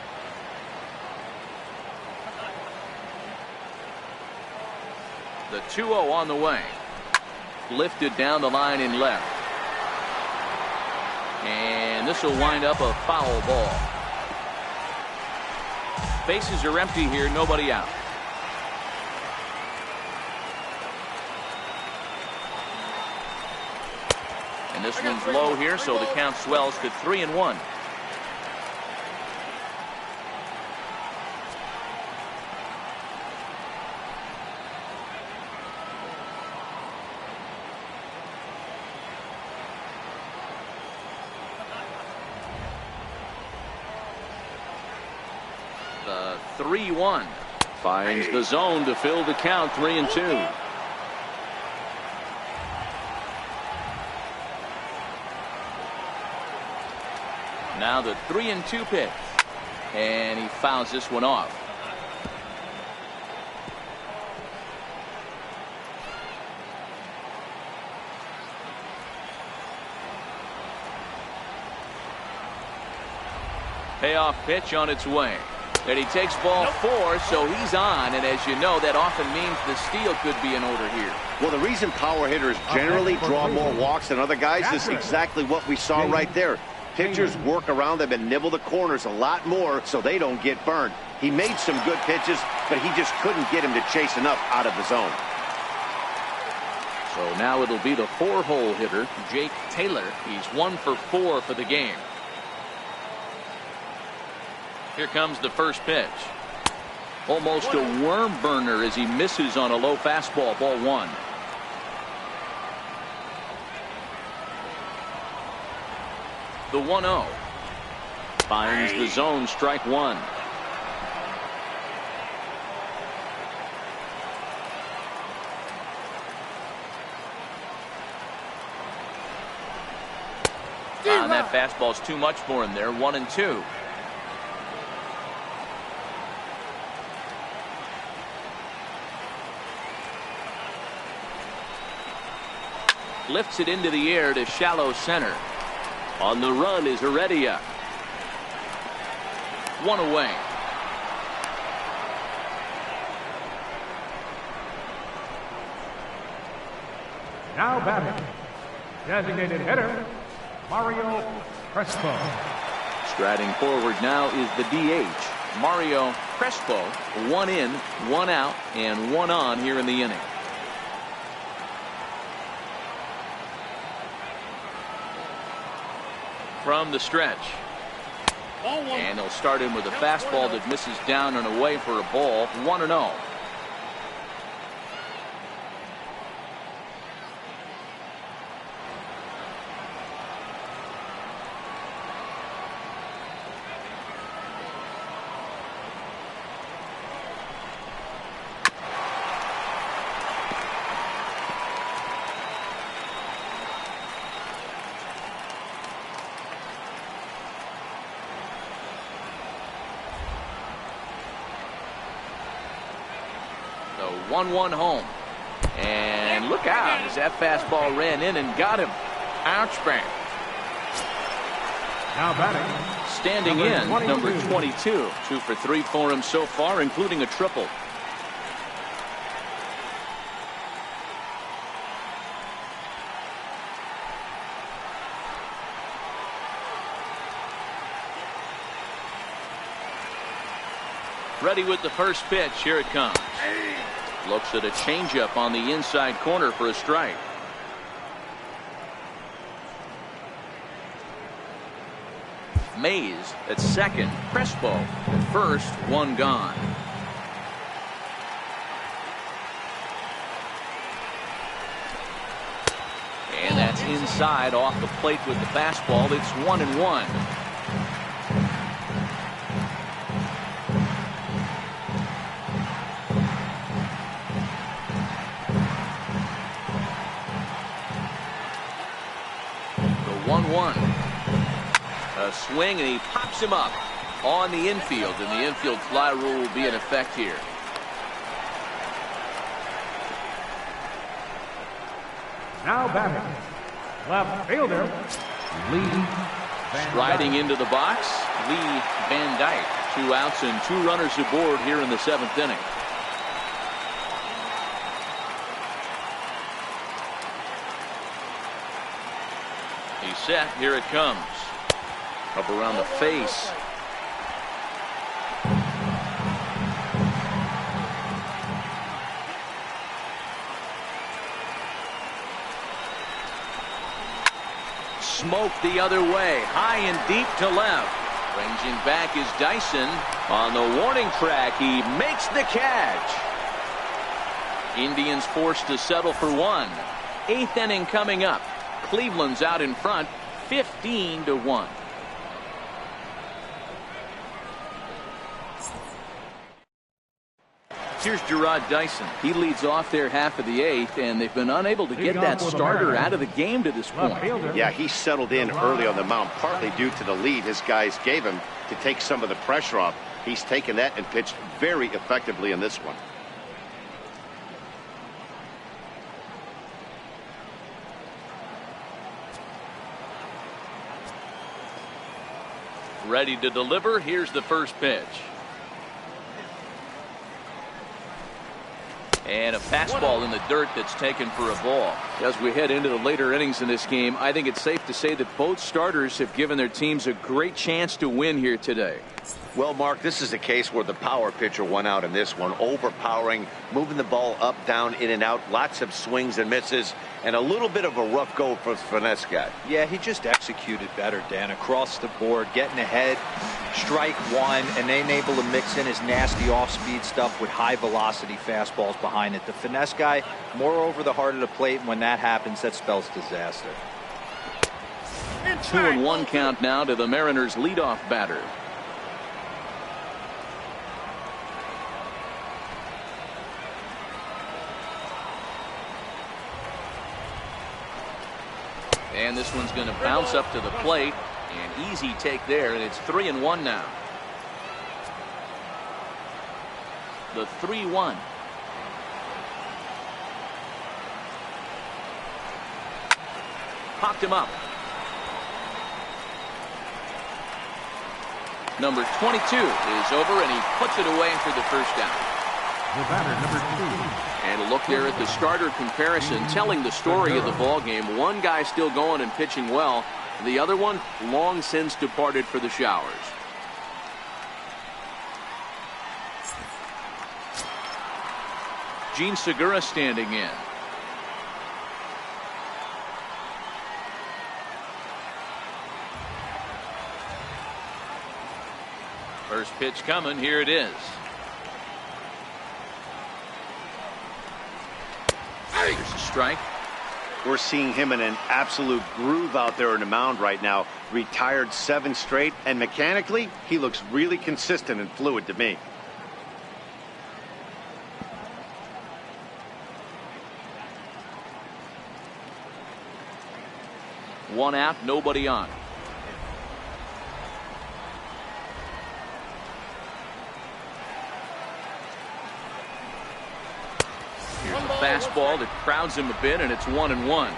The 2-0 on the way. Lifted down the line in left. And this will wind up a foul ball. Bases are empty here, nobody out. And this one's low here, so the count swells to 3-1. The 3-1 finds the zone to fill the count. 3-2. Now the 3-2 pitch, and he fouls this one off. Payoff pitch on its way. And he takes ball 4, so he's on. And as you know, that often means the steal could be in order here. Well, the reason power hitters generally draw more walks than other guys is exactly what we saw right there. Pitchers work around them and nibble the corners a lot more so they don't get burned. He made some good pitches, but he just couldn't get him to chase enough out of the zone. So now it'll be the 4-hole hitter, Jake Taylor. He's 1 for 4 for the game. Here comes the first pitch. Almost a worm burner as he misses on a low fastball. Ball 1. The 1-0. Finds the zone. Strike 1. And that fastball's too much for him there. 1-2. Lifts it into the air to shallow center. On the run is Heredia. 1 away. Now batting, designated hitter, Mario Crespo. Striding forward now is the DH, Mario Crespo. 1 in, 1 out, and 1 on here in the inning. From the stretch. And he'll start him with a fastball that misses down and away for a ball. 1-0. The 1-1 home. And look out as that fastball ran in and got him. Ouch bang. Now batting, Standing number 22. 2 for 3 for him so far, including a triple. Ready with the first pitch. Here it comes. Looks at a changeup on the inside corner for a strike. Mays at second. Crespo at first. 1 gone. And that's inside off the plate with the fastball. It's 1-1. The 1-1. A swing, and he pops him up on the infield, and the infield fly rule will be in effect here. now batting, left fielder, Lee Van Striding Dyke. into the box, Lee Van Dyke. 2 outs and 2 runners aboard here in the 7th inning. He's set. Here it comes. Up around the face. Smoke the other way. High and deep to left. Ranging back is Dyson. On the warning track, he makes the catch. Indians forced to settle for 1. 8th inning coming up. Cleveland's out in front, 15-1. Here's Jarrod Dyson. He leads off their half of the 8th, and they've been unable to get that starter out of the game to this point. Yeah, he settled in early on the mound, partly due to the lead his guys gave him to take some of the pressure off. He's taken that and pitched very effectively in this one. Ready to deliver. Here's the first pitch. And a fastball in the dirt that's taken for a ball. As we head into the later innings in this game, I think it's safe to say that both starters have given their teams a great chance to win here today. Well, Mark, this is a case where the power pitcher won out in this one. Overpowering, moving the ball up, down, in and out. Lots of swings and misses, and a little bit of a rough go for the finesse guy. Yeah, he just executed better, Dan, across the board, getting ahead, strike one, and then able to mix in his nasty off-speed stuff with high-velocity fastballs behind it. The finesse guy, more over the heart of the plate, and when that happens, that spells disaster. 2-1 count now to the Mariners' leadoff batter. And this one's going to bounce up to the plate. An easy take there, and it's 3-1 now. The 3-1. Popped him up. Number 22 is over, and he puts it away for the first down. The batter, number 2. And a look there at the starter comparison, telling the story of the ball game. One guy still going and pitching well. The other one long since departed for the showers. Gene Segura standing in. First pitch coming. Here it is. There's a strike. We're seeing him in an absolute groove out there in the mound right now. Retired 7 straight, and mechanically, he looks really consistent and fluid to me. One out, nobody on. Here's a fastball that crowds him a bit, and it's 1-1.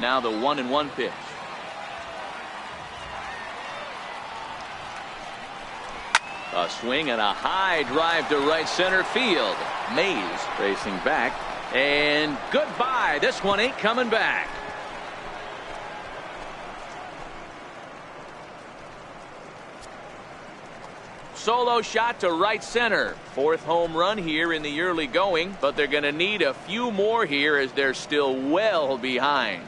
Now the 1-1 pitch. A swing and a high drive to right center field. Mays racing back, and goodbye. This one ain't coming back. Solo shot to right center. 4th home run here in the early going, but they're going to need a few more here as they're still well behind.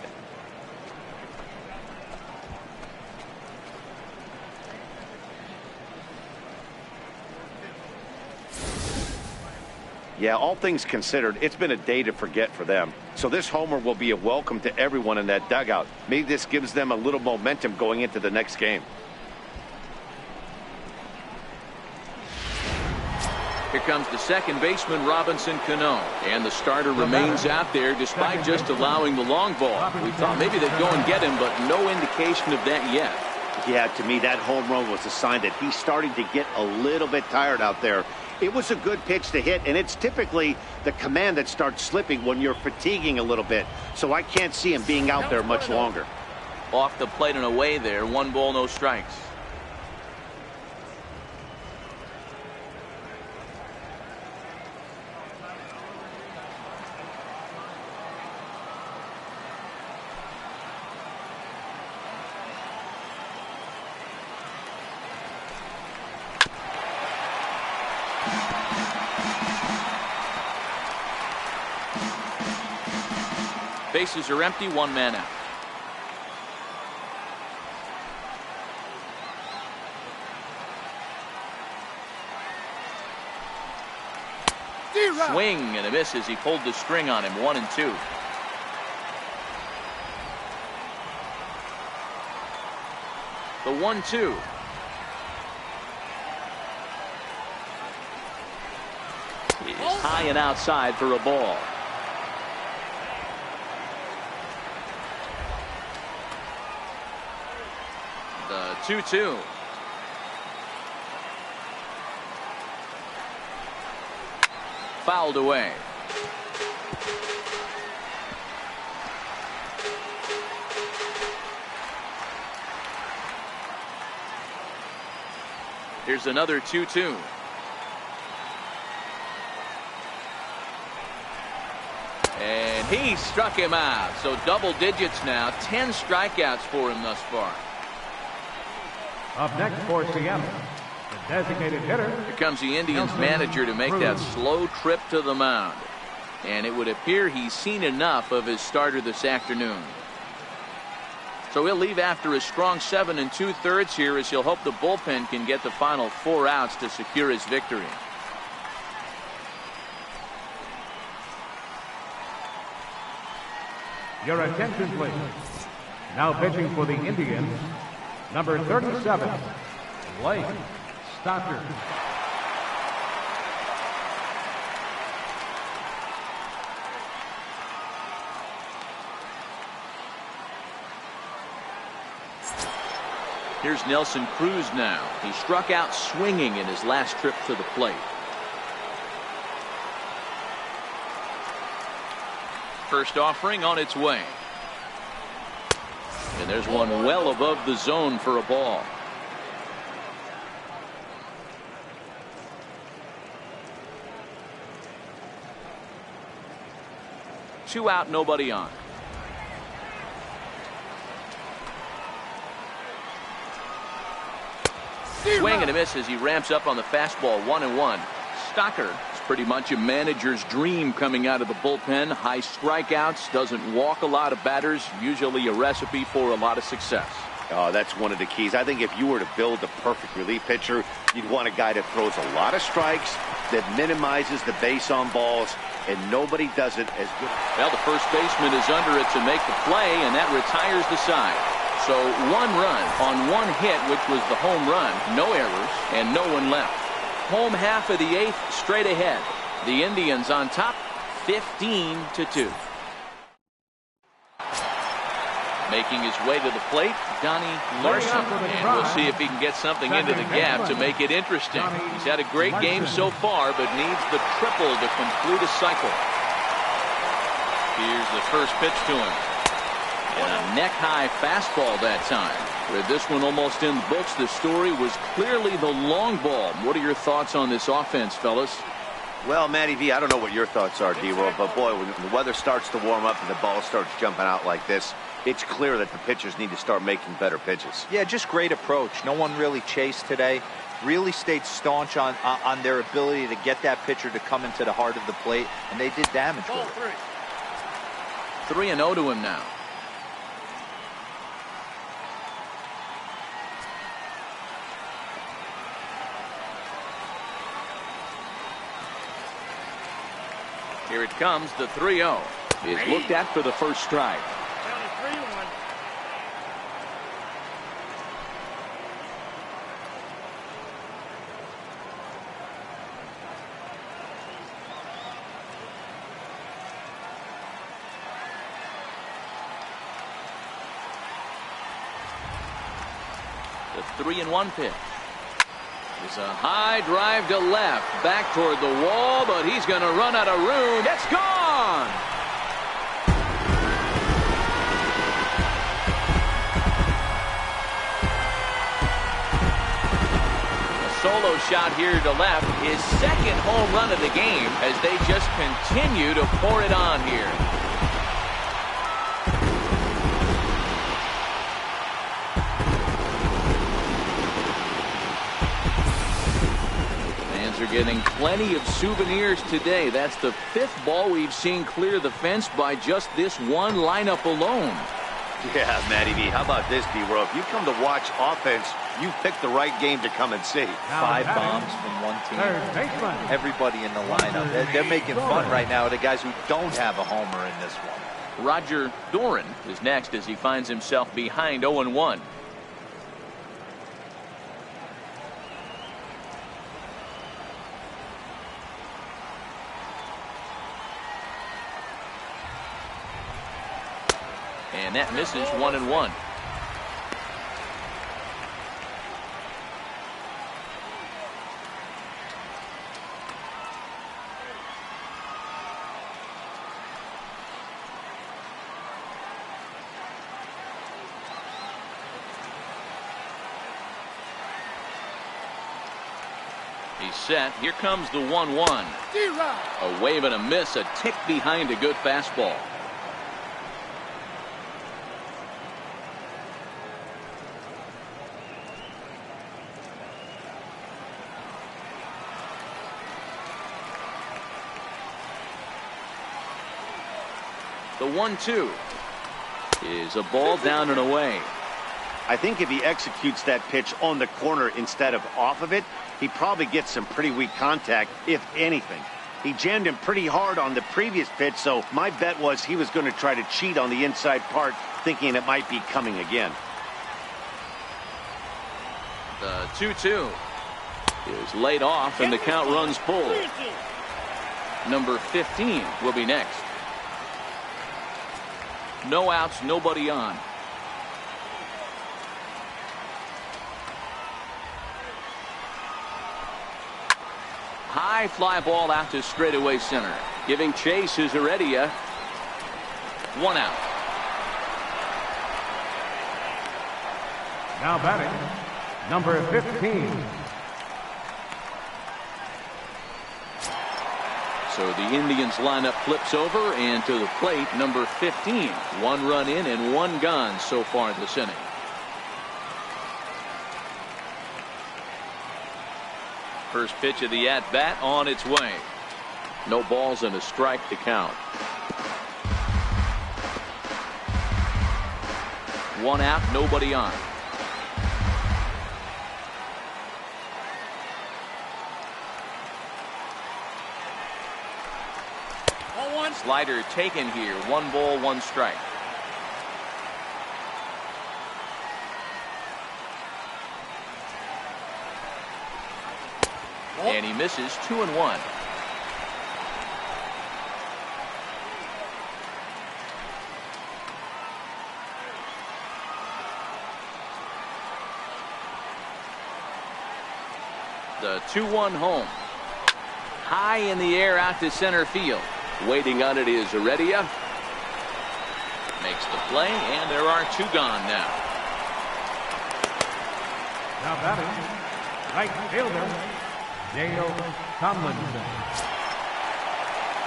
Yeah, all things considered, it's been a day to forget for them. So this homer will be a welcome to everyone in that dugout. Maybe this gives them a little momentum going into the next game. Here comes the second baseman, Robinson Cano. And the starter remains out there despite just allowing the long ball. We thought maybe they'd go and get him, but no indication of that yet. Yeah, to me, that home run was a sign that he's starting to get a little bit tired out there. It was a good pitch to hit, and it's typically the command that starts slipping when you're fatiguing a little bit. So I can't see him being out there much longer. Off the plate and away there. 1 ball, no strikes. Bases are empty, 1 man out. Swing and a miss as he pulled the string on him. 1-2. The 1-2. He is high and outside for a ball. The 2-2. Fouled away. Here's another 2-2. He struck him out. So double digits now. 10 strikeouts for him thus far. Up next for Seattle, the designated hitter. Here comes the Indians manager to make that slow trip to the mound. And it would appear he's seen enough of his starter this afternoon. So he'll leave after a strong 7 2/3 here, as he'll hope the bullpen can get the final 4 outs to secure his victory. Your attention, please. Now pitching for the Indians, number 37, Blake Stockard. Here's Nelson Cruz now. He struck out swinging in his last trip to the plate. First offering on its way. And there's one well above the zone for a ball. Two out, nobody on. Swing and a miss as he ramps up on the fastball. 1-1. Stockard is pretty much a manager's dream coming out of the bullpen. High strikeouts, doesn't walk a lot of batters, usually a recipe for a lot of success. Oh, that's one of the keys. I think if you were to build the perfect relief pitcher, you'd want a guy that throws a lot of strikes, that minimizes the base on balls, and nobody does it as good. Well, the first baseman is under it to make the play, and that retires the side. So 1 run on 1 hit, which was the home run. No errors and no one left. Home half of the 8th straight ahead. The Indians on top 15-2. Making his way to the plate, Donnie Larson. And we'll see if he can get something into the gap to make it interesting. He's had a great game so far, but needs the triple to complete a cycle. Here's the first pitch to him. And a neck-high fastball that time. With this one almost in the books, the story was clearly the long ball. What are your thoughts on this offense, fellas? Well, Matty V, I don't know what your thoughts are, D-Roll, but boy, when the weather starts to warm up and the ball starts jumping out like this, it's clear that the pitchers need to start making better pitches. Yeah, just great approach. No one really chased today. Really stayed staunch on their ability to get that pitcher to come into the heart of the plate, and they did damage with it. 3-0 to him now. Here it comes, the 3-0. Is looked at for the first strike. The 3-1 pitch. It's a high drive to left, back toward the wall, but he's going to run out of room. It's gone! A solo shot here to left, his second home run of the game, as they just continue to pour it on here. Are getting plenty of souvenirs today. That's the 5th ball we've seen clear the fence by just this one lineup alone. Yeah, Matty V, how about this, D-Roll? If you come to watch offense, you picked the right game to come and see. 5 bombs from one team. Everybody in the lineup. They're making fun right now of the guys who don't have a homer in this one. Roger Doran is next as he finds himself behind 0-1. And that misses. 1-1. He's set. Here comes the 1-1. A wave and a miss, a tick behind a good fastball. The 1-2 is a ball down and away. I think if he executes that pitch on the corner instead of off of it, he probably gets some pretty weak contact, if anything. He jammed him pretty hard on the previous pitch, so my bet was he was going to try to cheat on the inside part, thinking it might be coming again. The 2-2 is laid off, and the count runs full. Number 15 will be next. No outs, nobody on. High fly ball out to straightaway center. Giving chase is Heredia. 1 out. Now batting, number 15. So the Indians lineup flips over, and to the plate, number 15. 1 run in and 1 gone so far this inning. First pitch of the at-bat on its way. No balls and a strike to count. 1 out, nobody on. Slider taken here. 1 ball, 1 strike. And he misses. 2-1. The 2-1 home. High in the air out to center field. Waiting on it is Heredia. Makes the play, and there are 2 gone now. Now batting, right fielder, Dale Tomlinson.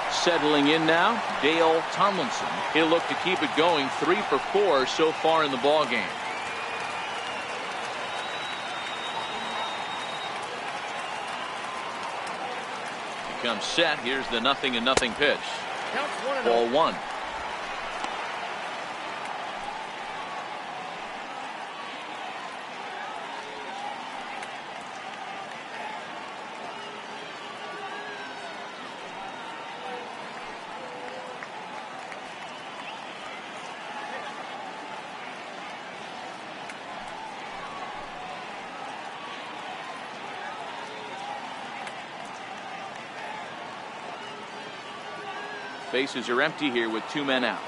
Settling in now, Dale Tomlinson. He'll look to keep it going. 3 for 4 so far in the ball game. Comes set. Here's the 0-0 pitch. Ball 1. Bases are empty here with 2 men out.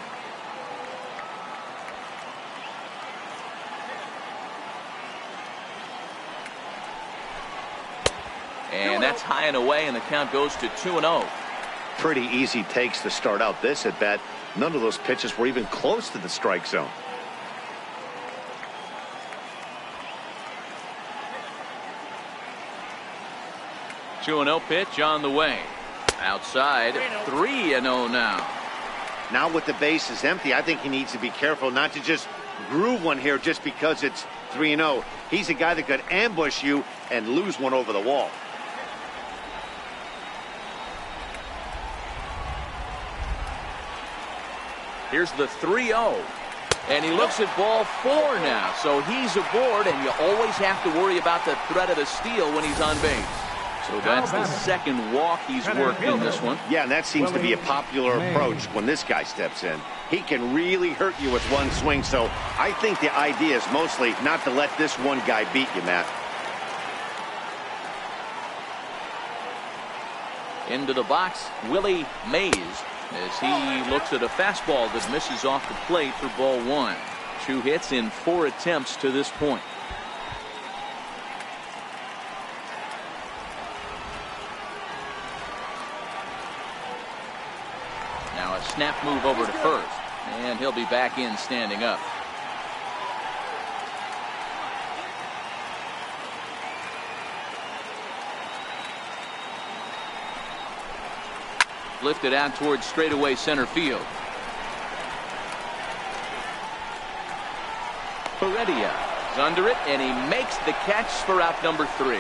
And that's high and away, and the count goes to 2-0. Pretty easy takes to start out this at bat. None of those pitches were even close to the strike zone. Two 2-0 pitch on the way. Outside, 3-0 now. Now with the bases empty, I think he needs to be careful not to just groove one here just because it's 3-0. He's a guy that could ambush you and lose one over the wall. Here's the 3-0. And he looks at ball 4 now. So he's aboard, and you always have to worry about the threat of a steal when he's on base. So that's the second walk he's worked in this one. Yeah, and that seems to be a popular approach when this guy steps in. He can really hurt you with one swing, so I think the idea is mostly not to let this one guy beat you, Matt. Into the box, Willie Mays, as he looks at a fastball that misses off the plate for ball 1. 2 hits in 4 attempts to this point. Now a snap move over to first, and he'll be back in standing up. Lifted out towards straightaway center field. Heredia is under it, and he makes the catch for out number 3.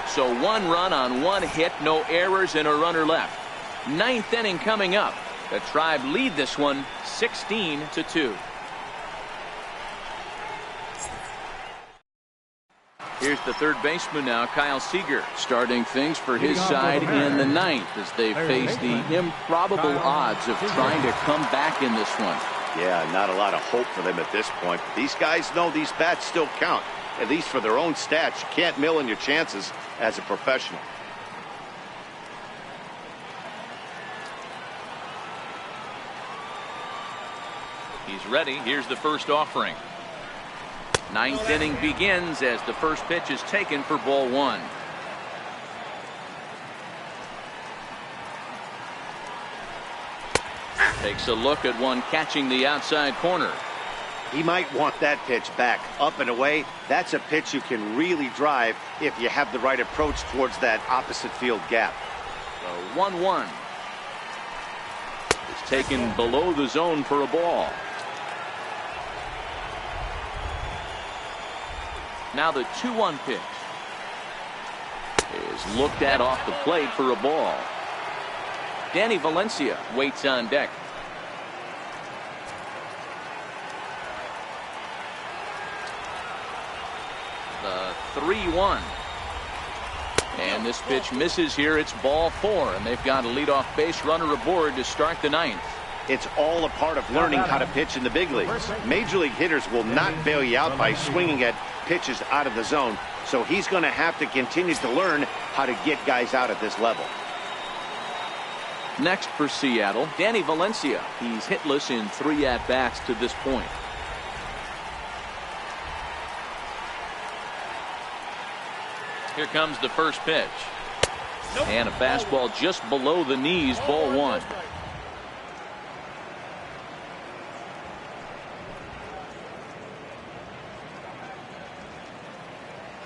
So 1 run on 1 hit, no errors, and a runner left. 9th inning coming up. The Tribe lead this one 16-2. Here's the third baseman now, Kyle Seager, starting things for his side in the ninth as they face the improbable odds of trying to come back in this one. Yeah, not a lot of hope for them at this point. These guys know these bats still count, at least for their own stats. You can't mill in your chances as a professional. He's ready. Here's the first offering. Ninth inning begins as the first pitch is taken for ball one. Takes a look at one catching the outside corner. He might want that pitch back up and away. That's a pitch you can really drive if you have the right approach towards that opposite field gap. The 1-1 is taken below the zone for a ball. Now the 2-1 pitch is looked at off the plate for a ball. Danny Valencia waits on deck. The 3-1. And this pitch misses here. It's ball four, and they've got a leadoff base runner aboard to start the ninth. It's all a part of learning how to pitch in the big leagues. Major league hitters will not bail you out by swinging at pitches out of the zone, so he's going to have to continue to learn how to get guys out at this level. Next for Seattle, Danny Valencia. He's hitless in 3 at-bats to this point. Here comes the first pitch. And a fastball just below the knees, ball one.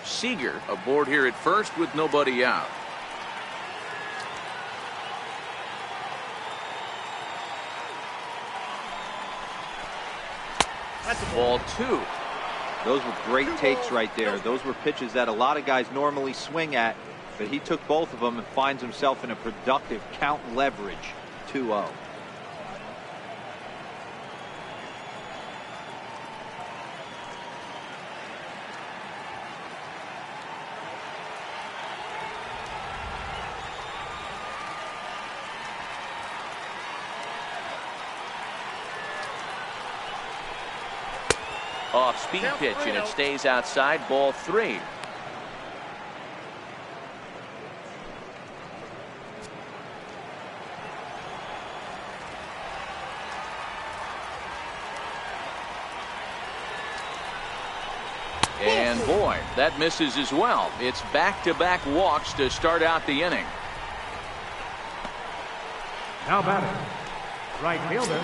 Seager aboard here at first with nobody out. That's ball two. Those were great takes right there. Those were pitches that a lot of guys normally swing at, but he took both of them and finds himself in a productive count leverage 2-0. Off speed pitch, and it stays outside, ball three. And boy, that misses as well. It's back-to-back walks to start out the inning. Now batting, right fielder,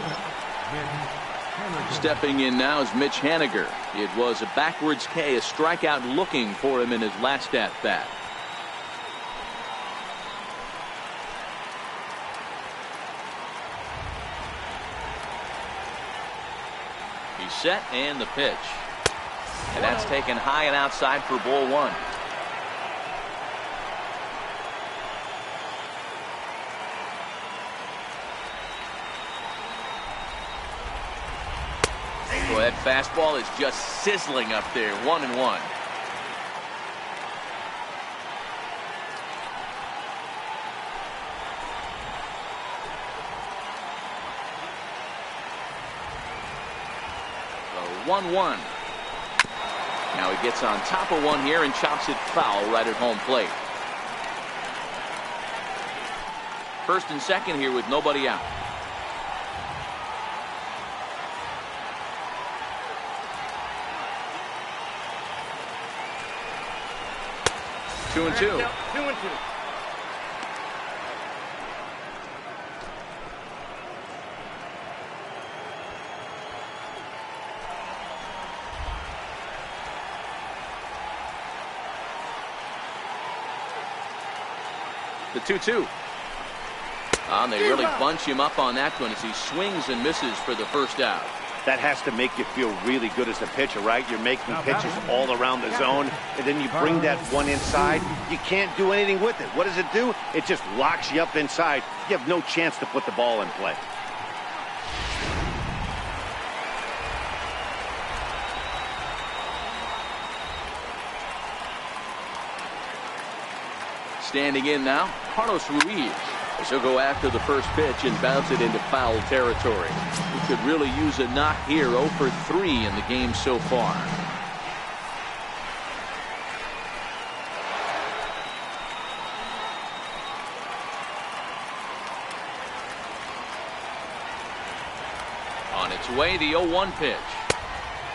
Stepping in now is Mitch Haniger. It was a backwards K, a strikeout looking for him in his last at-bat. He's set, and the pitch. And that's taken high and outside for ball one. Boy, that fastball is just sizzling up there. 1-1. So 1-1. Now he gets on top of one here and chops it foul right at home plate. First and second here with nobody out. Two and two. 2-2. The 2-2. And they really bunch him up on that one as he swings and misses for the first out. That has to make you feel really good as a pitcher, right? You're making pitches all around the zone, and then you bring that one inside. You can't do anything with it. What does it do? It just locks you up inside. You have no chance to put the ball in play. Standing in now, Carlos Ruiz. He'll go after the first pitch and bounce it into foul territory. He could really use a knock here. 0 for 3 in the game so far. On its way, the 0-1 pitch.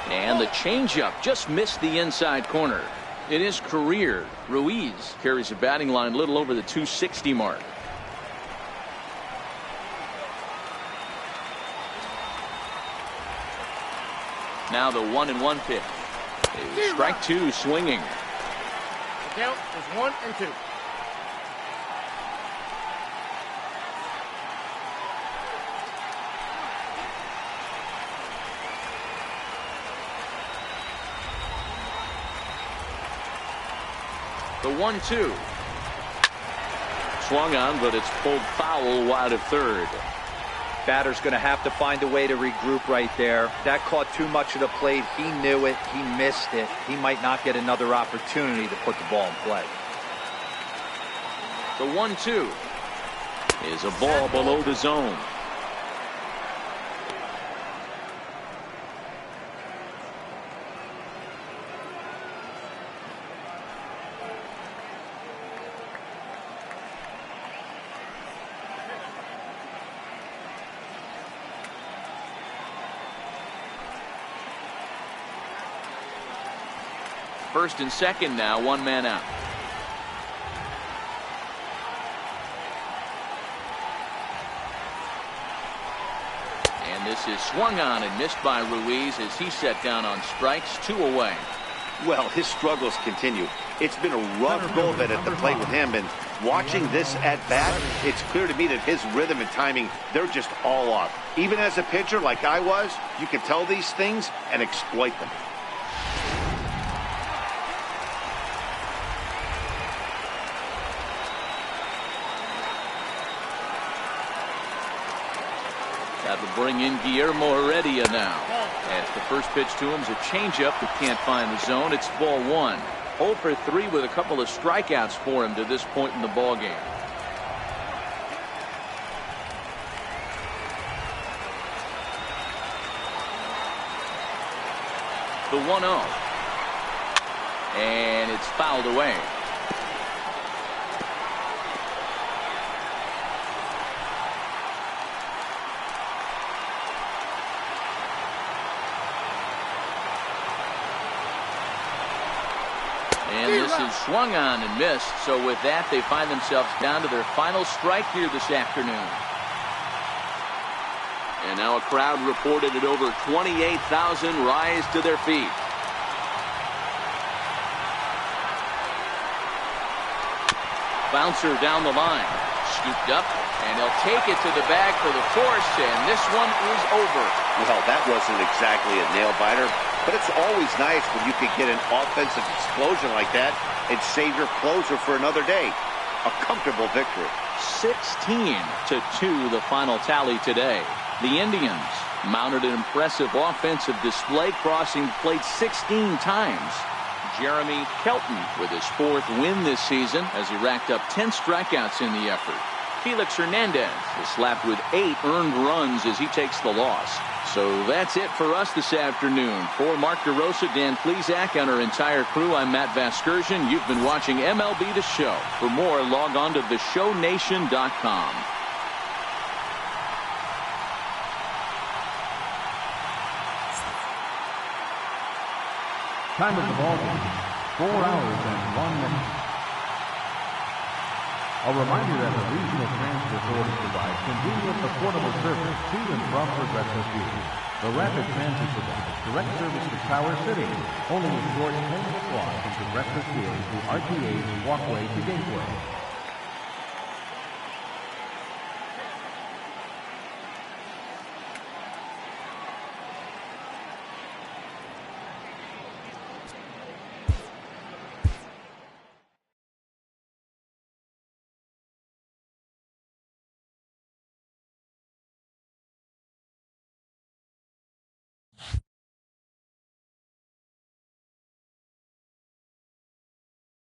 And the changeup just missed the inside corner. In his career, Ruiz carries a batting line a little over the 260 mark. Now the 1-1 pitch. Strike 2 swinging. The count is 1-2. The 1-2. Swung on, but it's pulled foul wide of third. Batter's going to have to find a way to regroup right there. That caught too much of the plate. He knew it. He missed it. He might not get another opportunity to put the ball in play. The 1-2 is a ball below the zone. First and second now, 1 man out. And this is swung on and missed by Ruiz as he set down on strikes. 2 away. Well, his struggles continue. It's been a rough go of it at the plate with him, and watching this at bat, it's clear to me that his rhythm and timing, they're just all off. Even as a pitcher like I was, you can tell these things and exploit them. That will bring in Guillermo Heredia now. As the first pitch to him is a changeup that can't find the zone. It's ball 1. 0 for 3 with a couple of strikeouts for him to this point in the ball game. The 1-0. And it's fouled away. And this is swung on and missed. So with that, they find themselves down to their final strike here this afternoon. And now a crowd reported at over 28,000 rise to their feet. Bouncer down the line. Scooped up, and they'll take it to the bag for the force, and this one is over. Well, that wasn't exactly a nail-biter, but it's always nice when you can get an offensive explosion like that and save your closer for another day. A comfortable victory. 16-2 the final tally today. The Indians mounted an impressive offensive display, crossing the plate 16 times. Jeremy Kelton with his 4th win this season as he racked up 10 strikeouts in the effort. Felix Hernandez is slapped with 8 earned runs as he takes the loss. So that's it for us this afternoon. For Mark DeRosa, Dan Plesac, and our entire crew, I'm Matt Vasgersian. You've been watching MLB The Show. For more, log on to theshownation.com. Time of the ball game, 4 hours and 1 minute. A reminder that the Regional Transfer Authority provides convenient, affordable service to and from Progressive Field. The Rapid Transit provides direct service to Tower City, only a short 10-minute walk from Progressive Field to RTA's Walkway to Gateway.